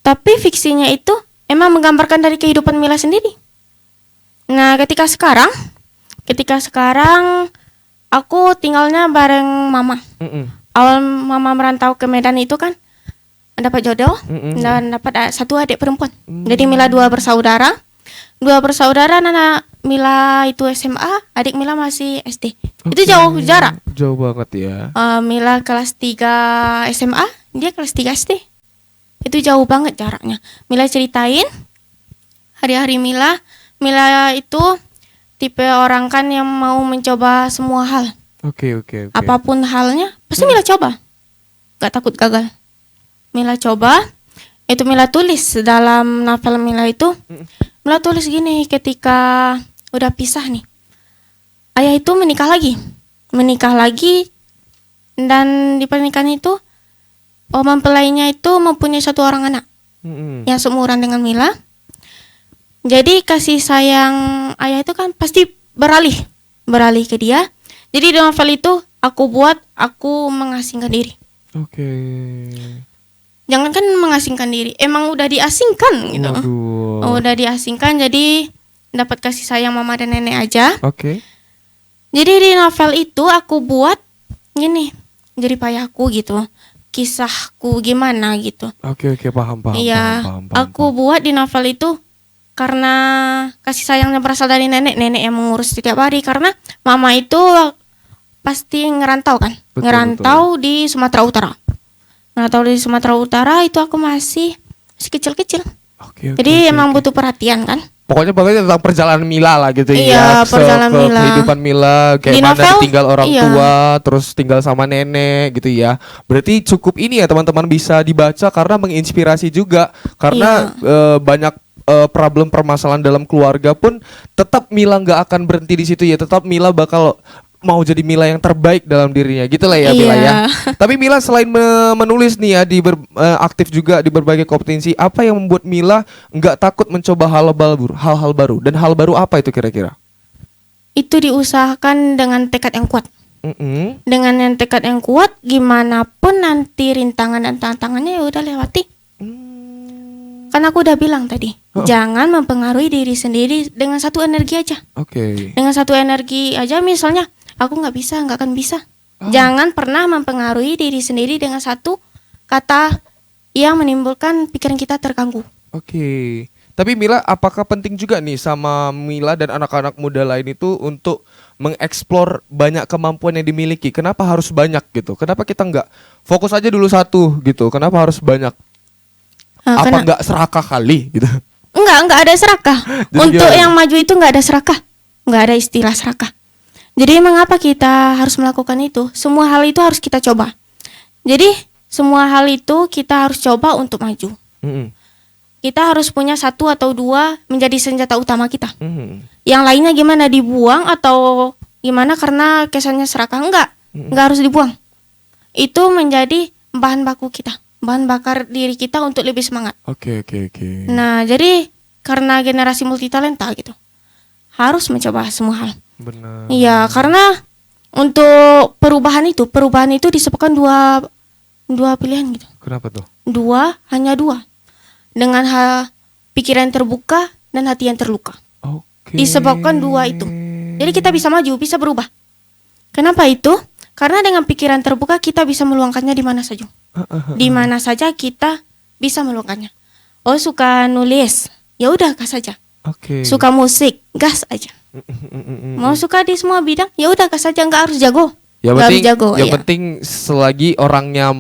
Tapi fiksinya itu emang menggambarkan dari kehidupan Mila sendiri. Nah, ketika sekarang aku tinggalnya bareng mama. Mm-mm. Awal mama merantau ke Medan itu kan dapat jodoh dan dapat satu adik perempuan. Jadi Mila dua bersaudara. Nana Mila itu SMA, adik Mila masih SD. Itu jauh jarak. Jauh banget ya. Mila kelas 3 SMA, dia kelas 3 SD. Itu jauh banget jaraknya. Mila ceritain hari-hari Mila itu tipe orang kan yang mau mencoba semua hal. Oke. Apapun halnya, pasti Mila coba. Gak takut gagal. Mila coba. Itu Mila tulis dalam novel Mila itu. Mila tulis gini, ketika udah pisah nih, ayah itu menikah lagi, dan di pernikahan itu mempelainya itu mempunyai satu orang anak yang seumuran dengan Mila. Jadi kasih sayang ayah itu kan pasti beralih ke dia. Jadi di novel itu aku mengasingkan diri. Oke. Jangan kan mengasingkan diri, emang udah diasingkan gitu. Waduh. Udah diasingkan, jadi dapat kasih sayang mama dan nenek aja. Oke. Jadi di novel itu aku buat gini, jadi payahku gitu, kisahku gimana gitu. Oke, paham. Iya, paham. aku buat di novel itu karena kasih sayangnya berasal dari nenek yang mengurus setiap hari, karena mama itu pasti ngerantau kan, Betul. di Sumatera Utara. Ngerantau di Sumatera Utara itu aku masih kecil-kecil. Oke. Jadi emang butuh perhatian kan. Pokoknya tentang perjalanan Mila lah gitu Iya, ya. perjalanan Mila. Kehidupan Mila kayak Di mana novel, ditinggal orang iya. tua, terus tinggal sama nenek gitu ya. Berarti cukup ini ya teman-teman bisa dibaca karena menginspirasi juga. Karena banyak problem permasalahan dalam keluarga pun tetap Mila nggak akan berhenti di situ ya. Tetap Mila bakal mau jadi Mila yang terbaik dalam dirinya gitu lah ya Mila ya. Tapi Mila selain menulis nih ya aktif juga di berbagai kompetensi, apa yang membuat Mila nggak takut mencoba hal-hal baru dan hal baru apa itu kira-kira? Itu diusahakan dengan tekad yang kuat. Mm-mm. Dengan yang tekad yang kuat, gimana pun nanti rintangan dan tantangannya ya udah lewati. Kan aku udah bilang tadi, jangan mempengaruhi diri sendiri dengan satu energi aja. Oke. Dengan satu energi aja, misalnya aku nggak akan bisa. Jangan pernah mempengaruhi diri sendiri dengan satu kata yang menimbulkan pikiran kita terganggu. Oke. Tapi Mila, apakah penting juga nih sama Mila dan anak-anak muda lain itu untuk mengeksplor banyak kemampuan yang dimiliki? Kenapa harus banyak gitu? Kenapa kita nggak fokus aja dulu satu gitu? Kenapa harus banyak? Apa nggak serakah kali gitu? Enggak ada serakah. Jadi Untuk gimana? yang maju itu enggak ada serakah. Enggak ada istilah serakah. Jadi mengapa kita harus melakukan itu? Semua hal itu harus kita coba. Jadi semua hal itu kita harus coba untuk maju. Kita harus punya satu atau dua menjadi senjata utama kita. Yang lainnya gimana, dibuang atau gimana karena kesannya serakah? Enggak harus dibuang. Itu menjadi bahan baku kita. bahan bakar diri kita untuk lebih semangat. Oke. Nah, jadi karena generasi multitalenta gitu, harus mencoba semua hal. Benar. Iya, karena untuk perubahan itu disebabkan dua pilihan gitu. Kenapa tuh? Hanya dua. Dengan pikiran terbuka dan hati yang terluka. Oke. Disebabkan dua itu. Jadi kita bisa maju, bisa berubah. Kenapa itu? Karena dengan pikiran terbuka kita bisa meluangkannya di mana saja. Di mana saja kita bisa meluangkannya. Oh, suka nulis, ya udah gas aja. Oke. Suka musik, gas aja. Mau suka di semua bidang, ya udah gas aja, nggak harus jago. Yang Nggak penting, harus jago. yang Iya. penting selagi orangnya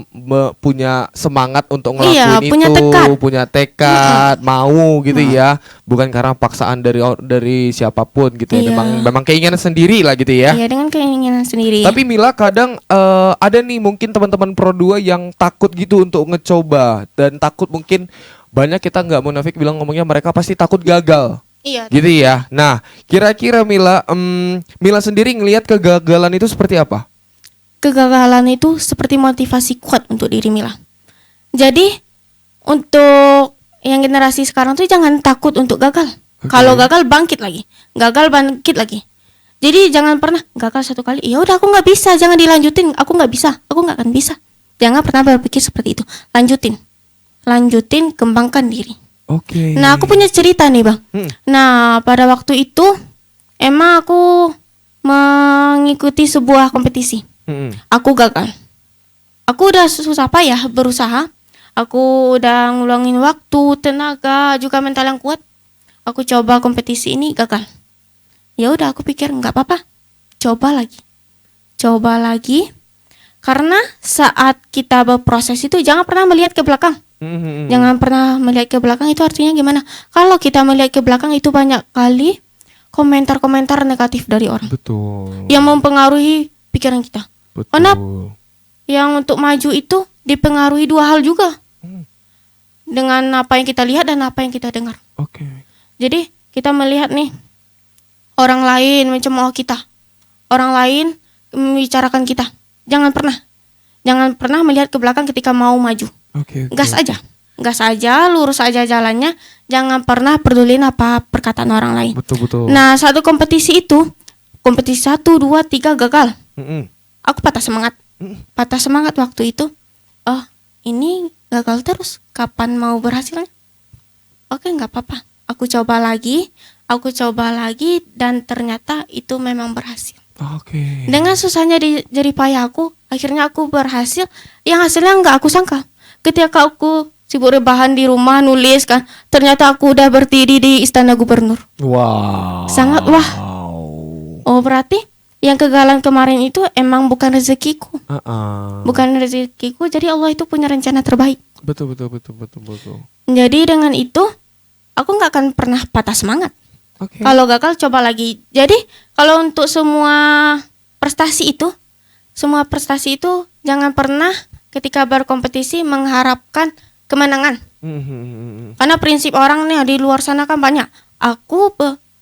punya semangat untuk ngelakuin Iya, punya itu, tekad. punya tekad, mau gitu ya, bukan karena paksaan dari siapapun gitu ya. Iya. Memang keinginan sendiri lah gitu ya. Iya, dengan keinginan sendiri. Tapi Mila kadang ada nih mungkin teman-teman Pro 2 yang takut gitu untuk ngecoba dan takut mungkin banyak kita nggak munafik bilang ngomongnya mereka pasti takut gagal. Iya. Gitu ya. Nah, kira-kira Mila Mila sendiri ngelihat kegagalan itu seperti apa? Kegagalan itu seperti motivasi kuat untuk diri Mila. Jadi untuk yang generasi sekarang tuh jangan takut untuk gagal. Oke. Kalau gagal bangkit lagi, gagal bangkit lagi. Jadi jangan pernah gagal satu kali. Ya udah aku nggak bisa, jangan dilanjutin. Aku nggak bisa, aku nggak akan bisa. Jangan pernah berpikir seperti itu. Lanjutin, kembangkan diri. Oke. Nah, aku punya cerita nih, Bang. Nah, pada waktu itu emang aku mengikuti sebuah kompetisi. Aku gagal. Aku udah susah payah berusaha. Aku udah ngulangin waktu, tenaga, juga mental yang kuat. Aku coba kompetisi ini gagal. Ya udah aku pikir nggak apa-apa. Coba lagi. Karena saat kita berproses itu jangan pernah melihat ke belakang. Jangan pernah melihat ke belakang, itu artinya gimana? Kalau kita melihat ke belakang itu banyak kali komentar-komentar negatif dari orang. Betul. Yang mempengaruhi pikiran kita. Betul. Karena yang untuk maju itu dipengaruhi dua hal juga. Dengan apa yang kita lihat dan apa yang kita dengar. Oke. Jadi kita melihat nih orang lain mencemooh kita. Orang lain membicarakan kita. Jangan pernah melihat ke belakang ketika mau maju. Oke. Gas aja, lurus aja jalannya. Jangan pernah pedulin apa perkataan orang lain. Betul. Nah, satu kompetisi 1, 2, 3 gagal. Aku patah semangat waktu itu. Oh, ini gagal terus. Kapan mau berhasilnya? Oke, nggak apa-apa. Aku coba lagi, dan ternyata itu memang berhasil. Oke. Dengan susahnya jerih payah aku, akhirnya aku berhasil. Yang hasilnya nggak aku sangka. Ketika aku sibuk rebahan di rumah nulis kan, ternyata aku udah berdiri di Istana Gubernur. Wow. Sangat wah. Oh, berarti yang kegagalan kemarin itu emang bukan rezekiku. Bukan rezekiku, jadi Allah itu punya rencana terbaik. Betul. Jadi dengan itu aku nggak akan pernah patah semangat. Oke. Kalau gagal coba lagi. Jadi kalau untuk semua prestasi itu jangan pernah ketika berkompetisi mengharapkan kemenangan. Karena prinsip orang nih di luar sana kan banyak. Aku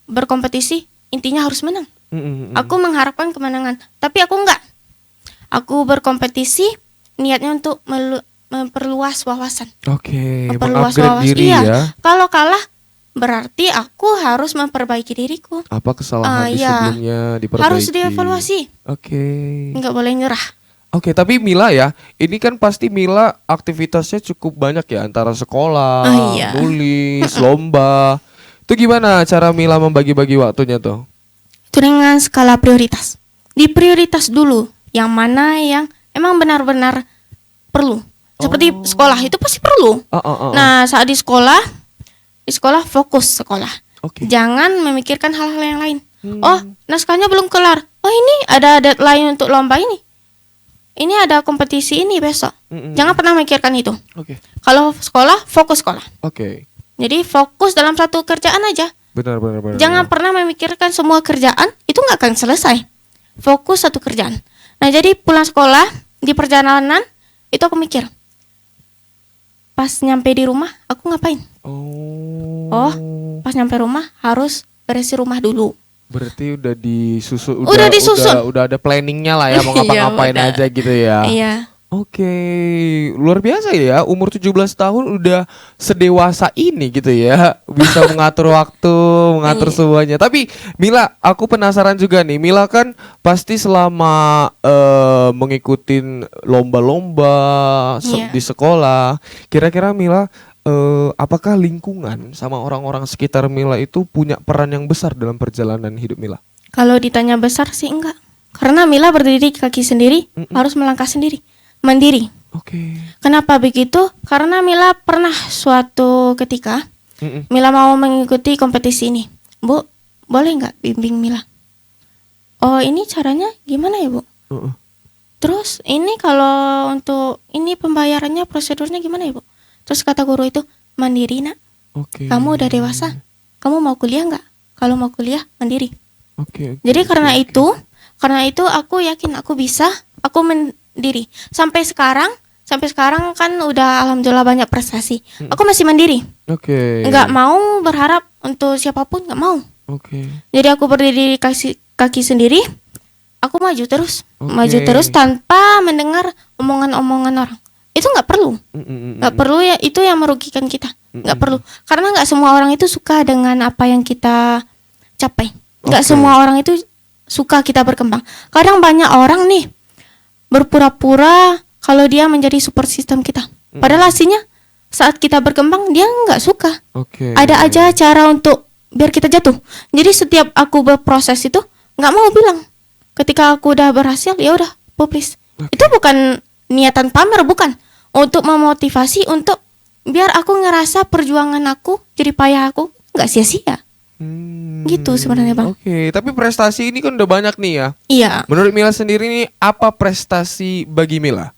berkompetisi intinya harus menang. Aku mengharapkan kemenangan, tapi aku enggak. Aku berkompetisi niatnya untuk memperluas wawasan. Oke. Memperluas Mengupgrade wawasan. diri Iya. ya. Kalau kalah berarti aku harus memperbaiki diriku. Apa kesalahan di iya. sebelumnya diperbaiki? Harus dievaluasi. Oke. Enggak boleh nyerah. Oke, tapi Mila ya, ini kan pasti Mila aktivitasnya cukup banyak ya, antara sekolah, Iya. nulis, lomba. Itu gimana cara Mila membagi-bagi waktunya tuh? Itu dengan skala prioritas. Diprioritas dulu yang mana yang emang benar-benar perlu. Seperti sekolah itu pasti perlu. Nah, saat di sekolah fokus sekolah. Oke. Jangan memikirkan hal-hal yang lain. Oh, naskahnya belum kelar. Oh, ini ada deadline untuk lomba ini. Ini ada kompetisi ini besok. Jangan pernah memikirkan itu. Oke. Kalau sekolah, fokus sekolah. Oke. Jadi fokus dalam satu kerjaan aja. Benar. Jangan pernah memikirkan semua kerjaan, itu nggak akan selesai. Fokus satu kerjaan. Nah, jadi pulang sekolah, di perjalanan, itu aku mikir. Pas nyampe di rumah, aku ngapain? Oh, pas nyampe rumah, harus beresin rumah dulu. Berarti udah disusun. Udah disusun. Udah ada planningnya lah ya, mau Iya, ngapa-ngapain udah. aja gitu ya. Iya. Oke, luar biasa ya. Umur 17 tahun udah sedewasa ini gitu ya. Bisa mengatur waktu, mengatur semuanya. Tapi Mila, aku penasaran juga nih. Mila kan pasti selama mengikuti lomba-lomba Iya. di sekolah. Kira-kira Mila, apakah lingkungan sama orang-orang sekitar Mila itu punya peran yang besar dalam perjalanan hidup Mila? Kalau ditanya besar sih enggak. Karena Mila berdiri kaki sendiri, harus melangkah sendiri, mandiri. Oke. Kenapa begitu? Karena Mila pernah suatu ketika Mila mau mengikuti kompetisi ini. Bu, boleh nggak bimbing Mila? Oh, ini caranya gimana ya, Bu? Terus ini kalau untuk ini pembayarannya, prosedurnya gimana ya, Bu? Terus kata guru itu, mandiri nak. Oke. Kamu udah dewasa. Kamu mau kuliah nggak? Kalau mau kuliah, mandiri. Oke. Jadi karena itu aku yakin aku bisa, aku mandiri. Sampai sekarang kan udah alhamdulillah banyak prestasi. Aku masih mandiri. Oke. Nggak mau berharap untuk siapapun, nggak mau. Oke. Jadi aku berdiri kaki sendiri. Aku maju terus, Oke. maju terus tanpa mendengar omongan-omongan orang. Itu nggak perlu, nggak perlu ya, itu yang merugikan kita. Nggak perlu, karena nggak semua orang itu suka dengan apa yang kita capai. Nggak Oke. semua orang itu suka kita berkembang. Kadang banyak orang nih berpura-pura kalau dia menjadi support system kita. Padahal aslinya saat kita berkembang dia nggak suka. Oke. Ada aja cara untuk biar kita jatuh. Jadi setiap aku berproses itu nggak mau bilang. Ketika aku udah berhasil, ya udah, publish. Itu bukan niatan pamer, bukan. Untuk memotivasi, untuk biar aku ngerasa perjuangan aku, jerih payah aku nggak sia-sia. Gitu sebenarnya, Bang. Oke, tapi prestasi ini kan udah banyak nih ya. Iya. Menurut Mila sendiri nih, apa prestasi bagi Mila?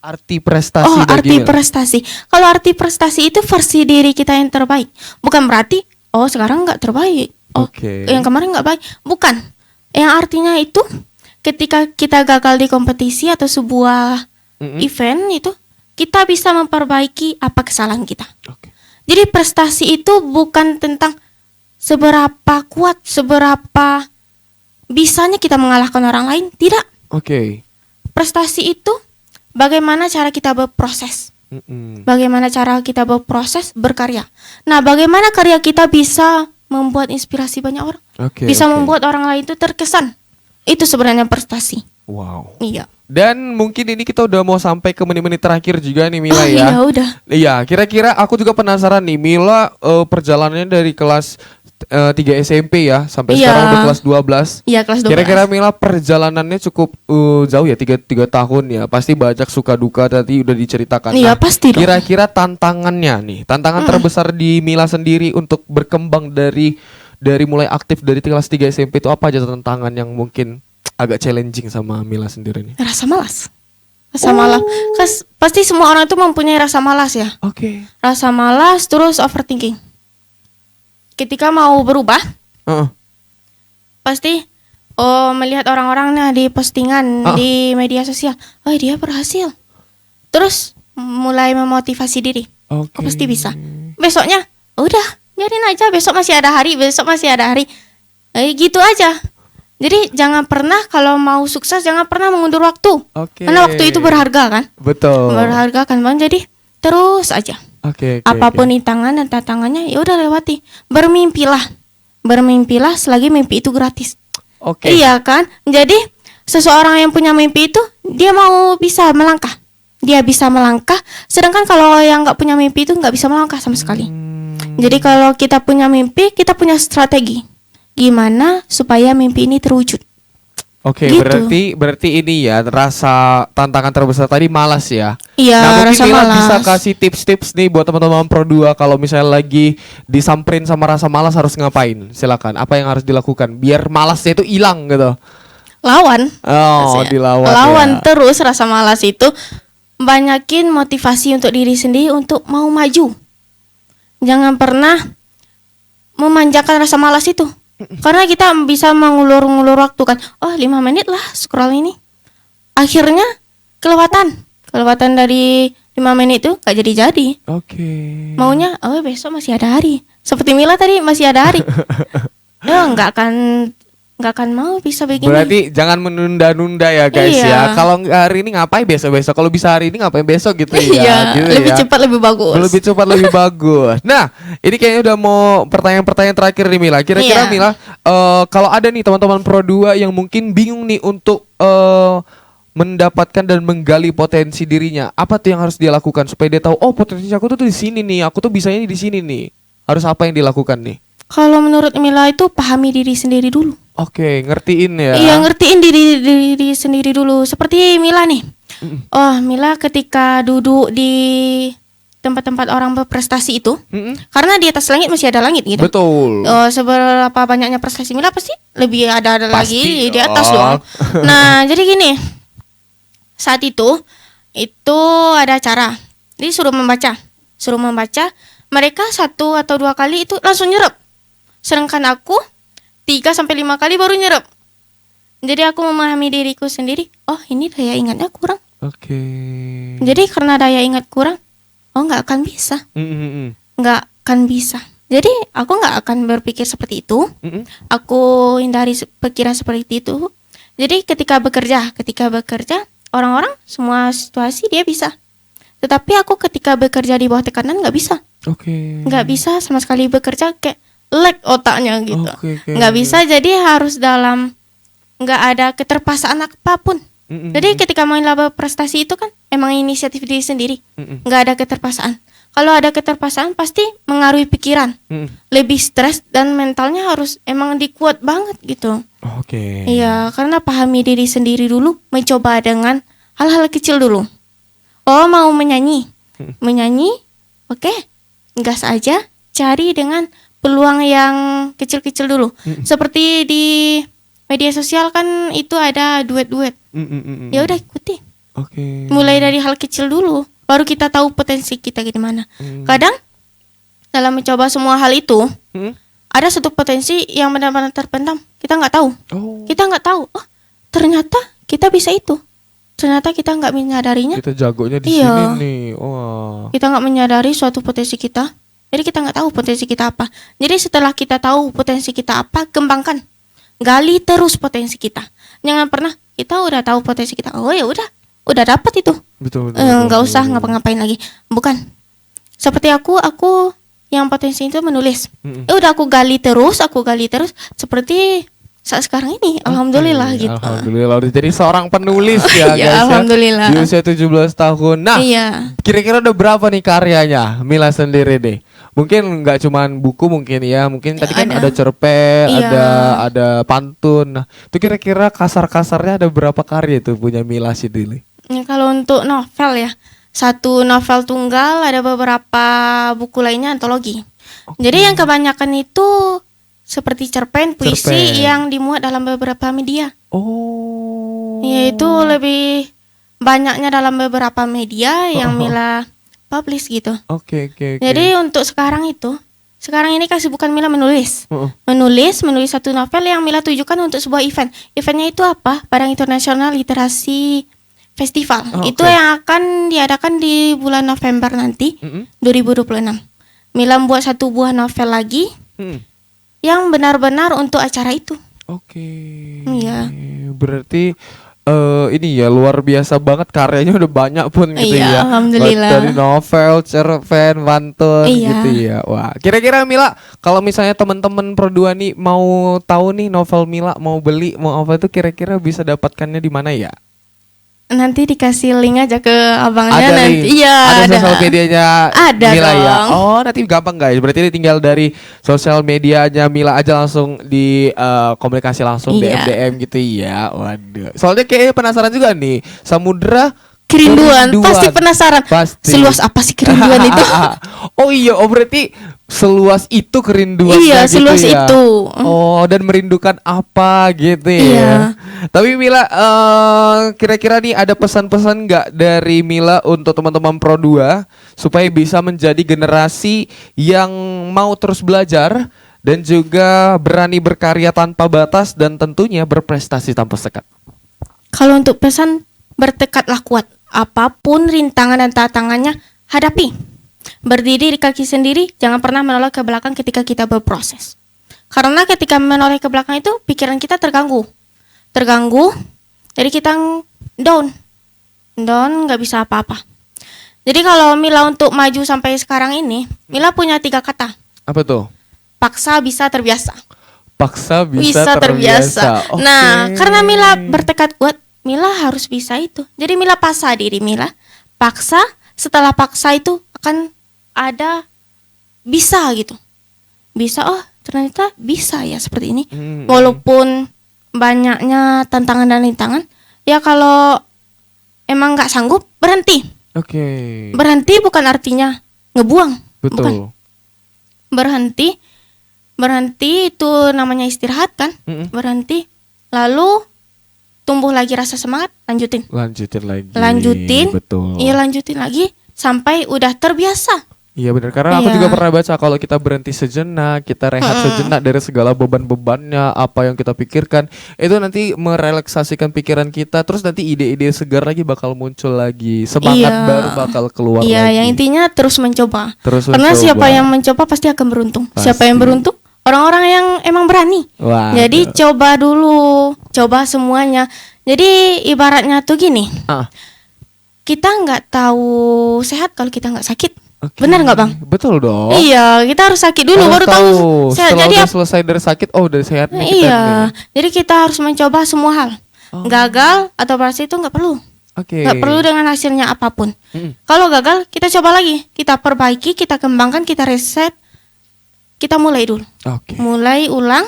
Arti prestasi Oh, bagi arti Mila. prestasi. Kalau arti prestasi itu versi diri kita yang terbaik. Bukan berarti, oh sekarang nggak terbaik. Oh, Oke. yang kemarin nggak baik. Bukan. Yang artinya itu ketika kita gagal di kompetisi atau sebuah event itu, kita bisa memperbaiki apa kesalahan kita. Oke. Jadi prestasi itu bukan tentang seberapa kuat, seberapa bisanya kita mengalahkan orang lain. Tidak. Oke. Prestasi itu bagaimana cara kita berproses. Bagaimana cara kita berproses, berkarya. Nah, bagaimana karya kita bisa membuat inspirasi banyak orang. Oke, Bisa oke. membuat orang lain itu terkesan. Itu sebenarnya prestasi. Wow. Iya. Dan mungkin ini kita udah mau sampai ke menit-menit terakhir juga nih Mila Oh, ya. iya, udah. Iya, kira-kira aku juga penasaran nih Mila, perjalanannya dari kelas 3 SMP ya sampai Iya. sekarang udah kelas 12. Iya, kelas 12. Kira-kira Mila perjalanannya cukup jauh ya, 3 tahun ya. Pasti banyak suka duka tadi udah diceritakan. Iya, Nah, pasti dong. Kira-kira tantangannya nih, tantangan terbesar di Mila sendiri untuk berkembang dari mulai aktif dari kelas 3 SMP itu apa aja tantangan yang mungkin agak challenging sama Mila sendiri nih? Rasa malas. Rasa malas. Pasti semua orang itu mempunyai rasa malas ya. Oke. Rasa malas terus overthinking. Ketika mau berubah, pasti melihat orang-orang nah di postingan di media sosial, oh dia berhasil. Terus mulai memotivasi diri. Oke. Oh, pasti bisa. Besoknya udah, biarin aja, besok masih ada hari, gitu aja. Jadi jangan pernah kalau mau sukses jangan pernah mengundur waktu. Oke. Karena waktu itu berharga kan? Betul. Berharga kan, Bang. Jadi terus aja. Oke. Apapun rintangan dan tantangannya ya udah lewati. Bermimpilah selagi mimpi itu gratis. Oke. Iya kan? Jadi seseorang yang punya mimpi itu dia mau bisa melangkah. Dia bisa melangkah, sedangkan kalau yang nggak punya mimpi itu nggak bisa melangkah sama sekali. Jadi kalau kita punya mimpi, kita punya strategi. Gimana supaya mimpi ini terwujud? Oke, Gitu. berarti ini ya rasa tantangan terbesar tadi malas ya. Iya, Nah, mungkin rasa Mila malas. bisa kasih tips-tips nih buat teman-teman Pro 2 kalau misalnya lagi disamperin sama rasa malas harus ngapain? Silakan. Apa yang harus dilakukan biar malasnya itu hilang gitu? Lawan. Oh, Maksudnya, dilawan. lawan ya. terus rasa malas itu. Banyakin motivasi untuk diri sendiri untuk mau maju. Jangan pernah memanjakan rasa malas itu. Karena kita bisa mengulur-ngulur waktu kan. Oh 5 menit lah scroll ini. Akhirnya kelewatan dari 5 menit itu gak jadi-jadi. Oke. Maunya besok masih ada hari. Seperti Mila tadi masih ada hari. Nggak akan nggak akan mau bisa begini. Berarti jangan menunda-nunda ya guys Iya. ya. Kalau hari ini ngapain besok-besok? Kalau bisa hari ini ngapain besok gitu ya. Iya, Gitu lebih ya. cepat lebih bagus. Lebih cepat lebih bagus. Nah, ini kayaknya udah mau pertanyaan-pertanyaan terakhir nih Mila. Kira-kira Iya. Mila, kalau ada nih teman-teman Pro 2 yang mungkin bingung nih untuk mendapatkan dan menggali potensi dirinya, apa tuh yang harus dia lakukan supaya dia tahu, oh potensi aku tuh di sini nih, aku tuh bisanya di sini nih. Harus apa yang dilakukan nih? Kalau menurut Mila itu pahami diri sendiri dulu. Oke, ngertiin ya. Iya, ngertiin diri sendiri dulu. Seperti Mila nih. Oh, Mila ketika duduk di tempat-tempat orang berprestasi itu, karena di atas langit masih ada langit gitu. Betul. Seberapa banyaknya prestasi Mila pasti lebih ada Pasti lagi di atas dong. dong. Nah, jadi gini. Saat itu ada acara. Jadi suruh membaca. Mereka 1 atau 2 kali itu langsung nyerap. Sedangkan aku 3-5 kali baru nyerap. Jadi aku memahami diriku sendiri. Oh, ini daya ingatnya kurang. Oke. Jadi karena daya ingat kurang, nggak akan bisa. Nggak akan bisa. Jadi aku nggak akan berpikir seperti itu. Aku hindari pikiran seperti itu. Jadi ketika bekerja, orang-orang semua situasi dia bisa. Tetapi aku ketika bekerja di bawah tekanan nggak bisa. Oke. Nggak bisa sama sekali bekerja, kayak lag otaknya gitu. Oke. Nggak bisa, jadi harus nggak ada keterpaksaan apapun. Jadi ketika main laba prestasi itu kan emang inisiatif diri sendiri, nggak ada keterpaksaan. Kalau ada keterpaksaan pasti mengaruhi pikiran, lebih stres dan mentalnya harus emang dikuat banget gitu. Oke. Iya, karena pahami diri sendiri dulu, mencoba dengan hal-hal kecil dulu. Oh, mau menyanyi, oke, gas aja, cari dengan peluang yang kecil-kecil dulu. Seperti di media sosial kan itu ada duet-duet. Ya udah ikuti. Oke. Mulai dari hal kecil dulu, baru kita tahu potensi kita gimana. Kadang dalam mencoba semua hal itu, ada satu potensi yang benar-benar terpendam. Kita nggak tahu. Kita nggak tahu. Oh, ternyata kita bisa itu. Ternyata kita nggak menyadarinya. Kita jagonya di Iya. sini nih. Wah. Kita nggak menyadari suatu potensi kita. Jadi kita nggak tahu potensi kita apa. Jadi setelah kita tahu potensi kita apa, kembangkan, gali terus potensi kita. Jangan pernah kita udah tahu potensi kita. Oh ya udah dapat itu. Betul. Nggak usah ngapa-ngapain lagi. Bukan. Seperti aku yang potensi itu menulis. Udah aku gali terus. Seperti saat sekarang ini, alhamdulillah gitu. Alhamdulillah udah jadi seorang penulis ya Ya, guys. alhamdulillah. Di usia 17 tahun. Nah, Iya. kira-kira udah berapa nih karyanya Mila sendiri deh? Mungkin nggak cuman buku mungkin ya, mungkin tadi kan ada cerpen, Iya. ada pantun. Nah, itu kira-kira kasar-kasarnya ada berapa karya itu punya Mila sendiri? Kalau untuk novel ya, satu novel tunggal, ada beberapa buku lainnya antologi. Jadi yang kebanyakan itu seperti cerpen, puisi Cerpen. yang dimuat dalam beberapa media. Oh. Yaitu lebih banyaknya dalam beberapa media yang Mila publish gitu. Oke. Jadi untuk sekarang ini kesibukan Mila menulis. Menulis satu novel yang Mila tujukan untuk sebuah event. Eventnya itu apa? Padang Internasional Literasi Festival. Itu yang akan diadakan di bulan November nanti, 2026. Mila membuat satu buah novel lagi yang benar-benar untuk acara itu. Oke. Iya. Berarti ini ya luar biasa banget karyanya udah banyak pun gitu Iya, ya. alhamdulillah. Dari novel, cerpen, pantun Iya. gitu ya. Wah, kira-kira Mila kalau misalnya teman-teman Pro 2 nih mau tahu nih novel Mila, mau beli, mau apa itu kira-kira bisa dapatkannya di mana ya? Nanti dikasih link aja ke abangnya Ada nanti. nih. Iya, ada ada. sosial medianya Ada Mila ya. dong. Oh, nanti gampang guys. Berarti ini tinggal dari sosial medianya Mila aja langsung di komunikasi langsung Iya. DM gitu ya. Waduh. Soalnya kayaknya penasaran juga nih. Samudra Kerinduan, pasti penasaran. Pasti. Seluas apa sih kerinduan itu? Oh iya, berarti seluas itu kerinduan. Iya, gitu seluas ya? itu. Oh, dan merindukan apa gitu ya. Iya. Tapi Mila, kira-kira nih ada pesan-pesan nggak dari Mila untuk teman-teman Pro 2 supaya bisa menjadi generasi yang mau terus belajar dan juga berani berkarya tanpa batas dan tentunya berprestasi tanpa sekat? Kalau untuk pesan, bertekadlah kuat. Apapun rintangan dan tantangannya, hadapi. Berdiri di kaki sendiri, jangan pernah menoleh ke belakang ketika kita berproses. Karena ketika menoleh ke belakang itu pikiran kita terganggu. Jadi kita down, nggak bisa apa-apa. Jadi kalau Mila untuk maju sampai sekarang ini, Mila punya 3 kata. Apa tuh? Paksa, bisa, terbiasa. Paksa, bisa, terbiasa. Nah, karena Mila bertekad kuat, Mila harus bisa itu. Jadi Mila paksa diri Mila. Paksa, setelah paksa itu akan ada bisa gitu. Bisa, oh ternyata bisa ya seperti ini. Walaupun banyaknya tantangan dan rintangan, ya kalau emang nggak sanggup, berhenti. Oke. Berhenti bukan artinya ngebuang. Betul. Bukan. Berhenti itu namanya istirahat kan. Berhenti, lalu tumbuh lagi rasa semangat, lanjutin lagi. Betul. Iya, lanjutin lagi sampai udah terbiasa. Iya benar, karena aku juga pernah baca kalau kita berhenti sejenak, kita rehat sejenak dari segala beban-bebannya, apa yang kita pikirkan, itu nanti merelaksasikan pikiran kita, terus nanti ide-ide segar lagi bakal muncul lagi, semangat baru bakal keluar lagi. Iya, yang intinya terus mencoba. Karena siapa yang mencoba pasti akan beruntung. Siapa yang beruntung? Orang-orang yang emang berani. Wah, jadi coba dulu, coba semuanya. Jadi ibaratnya tuh gini, kita nggak tahu sehat kalau kita nggak sakit. Benar nggak Bang? Betul dong. Iya, kita harus sakit dulu baru tahu sehat. Setelah Jadi udah selesai dari sakit, udah sehat nih kita iya, nih. jadi kita harus mencoba semua hal. Gagal atau berhasil itu nggak perlu. Nggak perlu dengan hasilnya apapun. Kalau gagal, kita coba lagi, kita perbaiki, kita kembangkan, kita reset, kita mulai dulu. Mulai ulang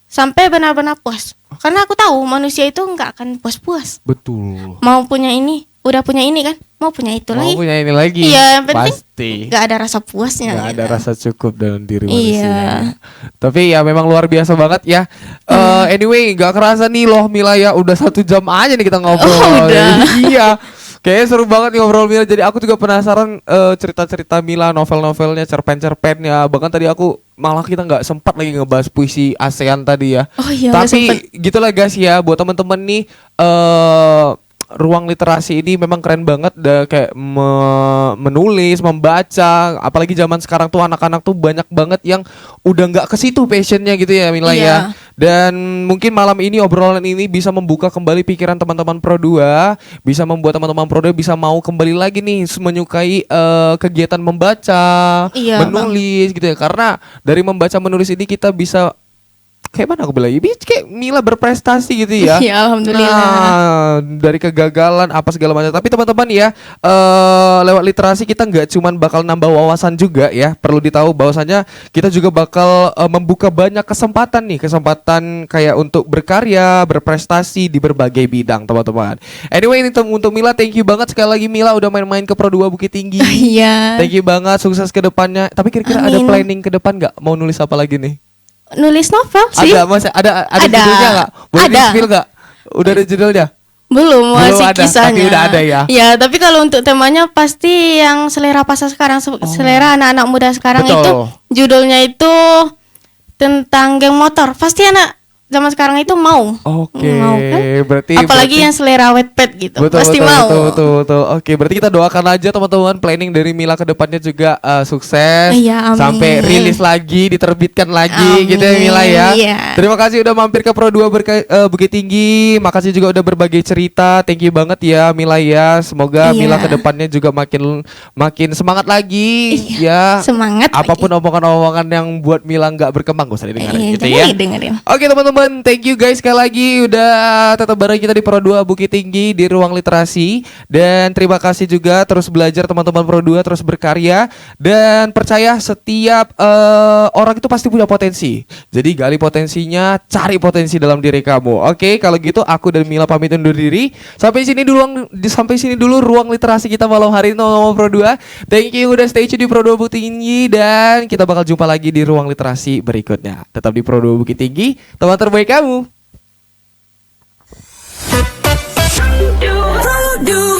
sampai benar-benar puas. Karena aku tahu manusia itu nggak akan puas-puas. Betul. Mau punya ini, udah punya ini kan, mau punya itu lagi. Mau punya ini lagi. Iya, yang penting pasti. Nggak ada rasa puasnya. Nggak ada rasa cukup dalam diri Iya. manusia. Tapi ya memang luar biasa banget ya. Anyway, nggak kerasa nih loh Mila ya, udah 1 jam aja nih kita ngobrol. Udah. Iya. Kayaknya seru banget nih ngobrol Mila. Jadi aku juga penasaran cerita-cerita Mila, novel-novelnya, cerpen-cerpennya. Bahkan tadi aku malah kita nggak sempat lagi ngebahas puisi ASEAN tadi ya. Oh iya. Tapi gitulah guys ya, buat teman-teman nih ruang literasi ini memang keren banget, kayak menulis, membaca, apalagi zaman sekarang tuh anak-anak tuh banyak banget yang udah nggak ke situ passionnya gitu ya Mila ya. Dan mungkin malam ini obrolan ini bisa membuka kembali pikiran teman-teman Pro 2, bisa membuat teman-teman Pro 2 bisa mau kembali lagi nih menyukai kegiatan membaca, menulis gitu ya. Karena dari membaca menulis ini kita bisa kayak mana aku bilang, kayak Mila berprestasi gitu ya. Ya, alhamdulillah. Nah, dari kegagalan apa segala macam. Tapi teman-teman ya, lewat literasi kita nggak cuman bakal nambah wawasan juga ya. Perlu ditahu bahwasanya kita juga bakal membuka banyak kesempatan kayak untuk berkarya, berprestasi di berbagai bidang, teman-teman. Anyway, ini untuk Mila, thank you banget sekali lagi Mila udah main-main ke Pro 2 Bukit Tinggi. Iya. Thank you banget, sukses ke depannya. Tapi kira-kira ada planning ke depan nggak? Mau nulis apa lagi nih? Nulis novel sih. Ada judulnya nggak? Boleh di-spill nggak? Udah ada judulnya? Belum masih ada, kisahnya. tapi udah ada ya. Ya, tapi kalau untuk temanya pasti yang selera pasar sekarang, selera anak-anak muda sekarang. Betul. Itu judulnya itu tentang geng motor. Pasti anak zaman sekarang itu mau. Mau kan? Apalagi yang selera wetpad gitu. Pasti mau. Betul. Oke, berarti kita doakan aja teman-teman planning dari Mila ke depannya juga sukses. Iya, amin. Sampai rilis lagi, diterbitkan lagi gitu ya Mila ya. Iya. Terima kasih udah mampir ke Pro 2 Bukit Tinggi. Makasih juga udah berbagi cerita. Thank you banget ya Mila ya. Semoga Mila ke depannya juga makin semangat lagi ya. Semangat. Apapun omongan-omongan yang buat Mila nggak berkembang gak usah didengarin gitu ya. Dengerin. Oke teman-teman, thank you guys sekali lagi udah tetap bareng kita di Pro 2 Bukit Tinggi di ruang literasi. Dan terima kasih juga terus belajar teman-teman Pro 2, terus berkarya. Dan percaya setiap orang itu pasti punya potensi. Jadi gali potensinya, cari potensi dalam diri kamu. Oke, kalau gitu aku dan Mila pamit undur diri. Sampai sini dulu ruang literasi kita malam hari ini teman-teman Pro 2. Thank you udah stay tune di Pro 2 Bukit Tinggi. Dan kita bakal jumpa lagi di ruang literasi berikutnya. Tetap di Pro 2 Bukit Tinggi, teman terbaik kamu. Pro 2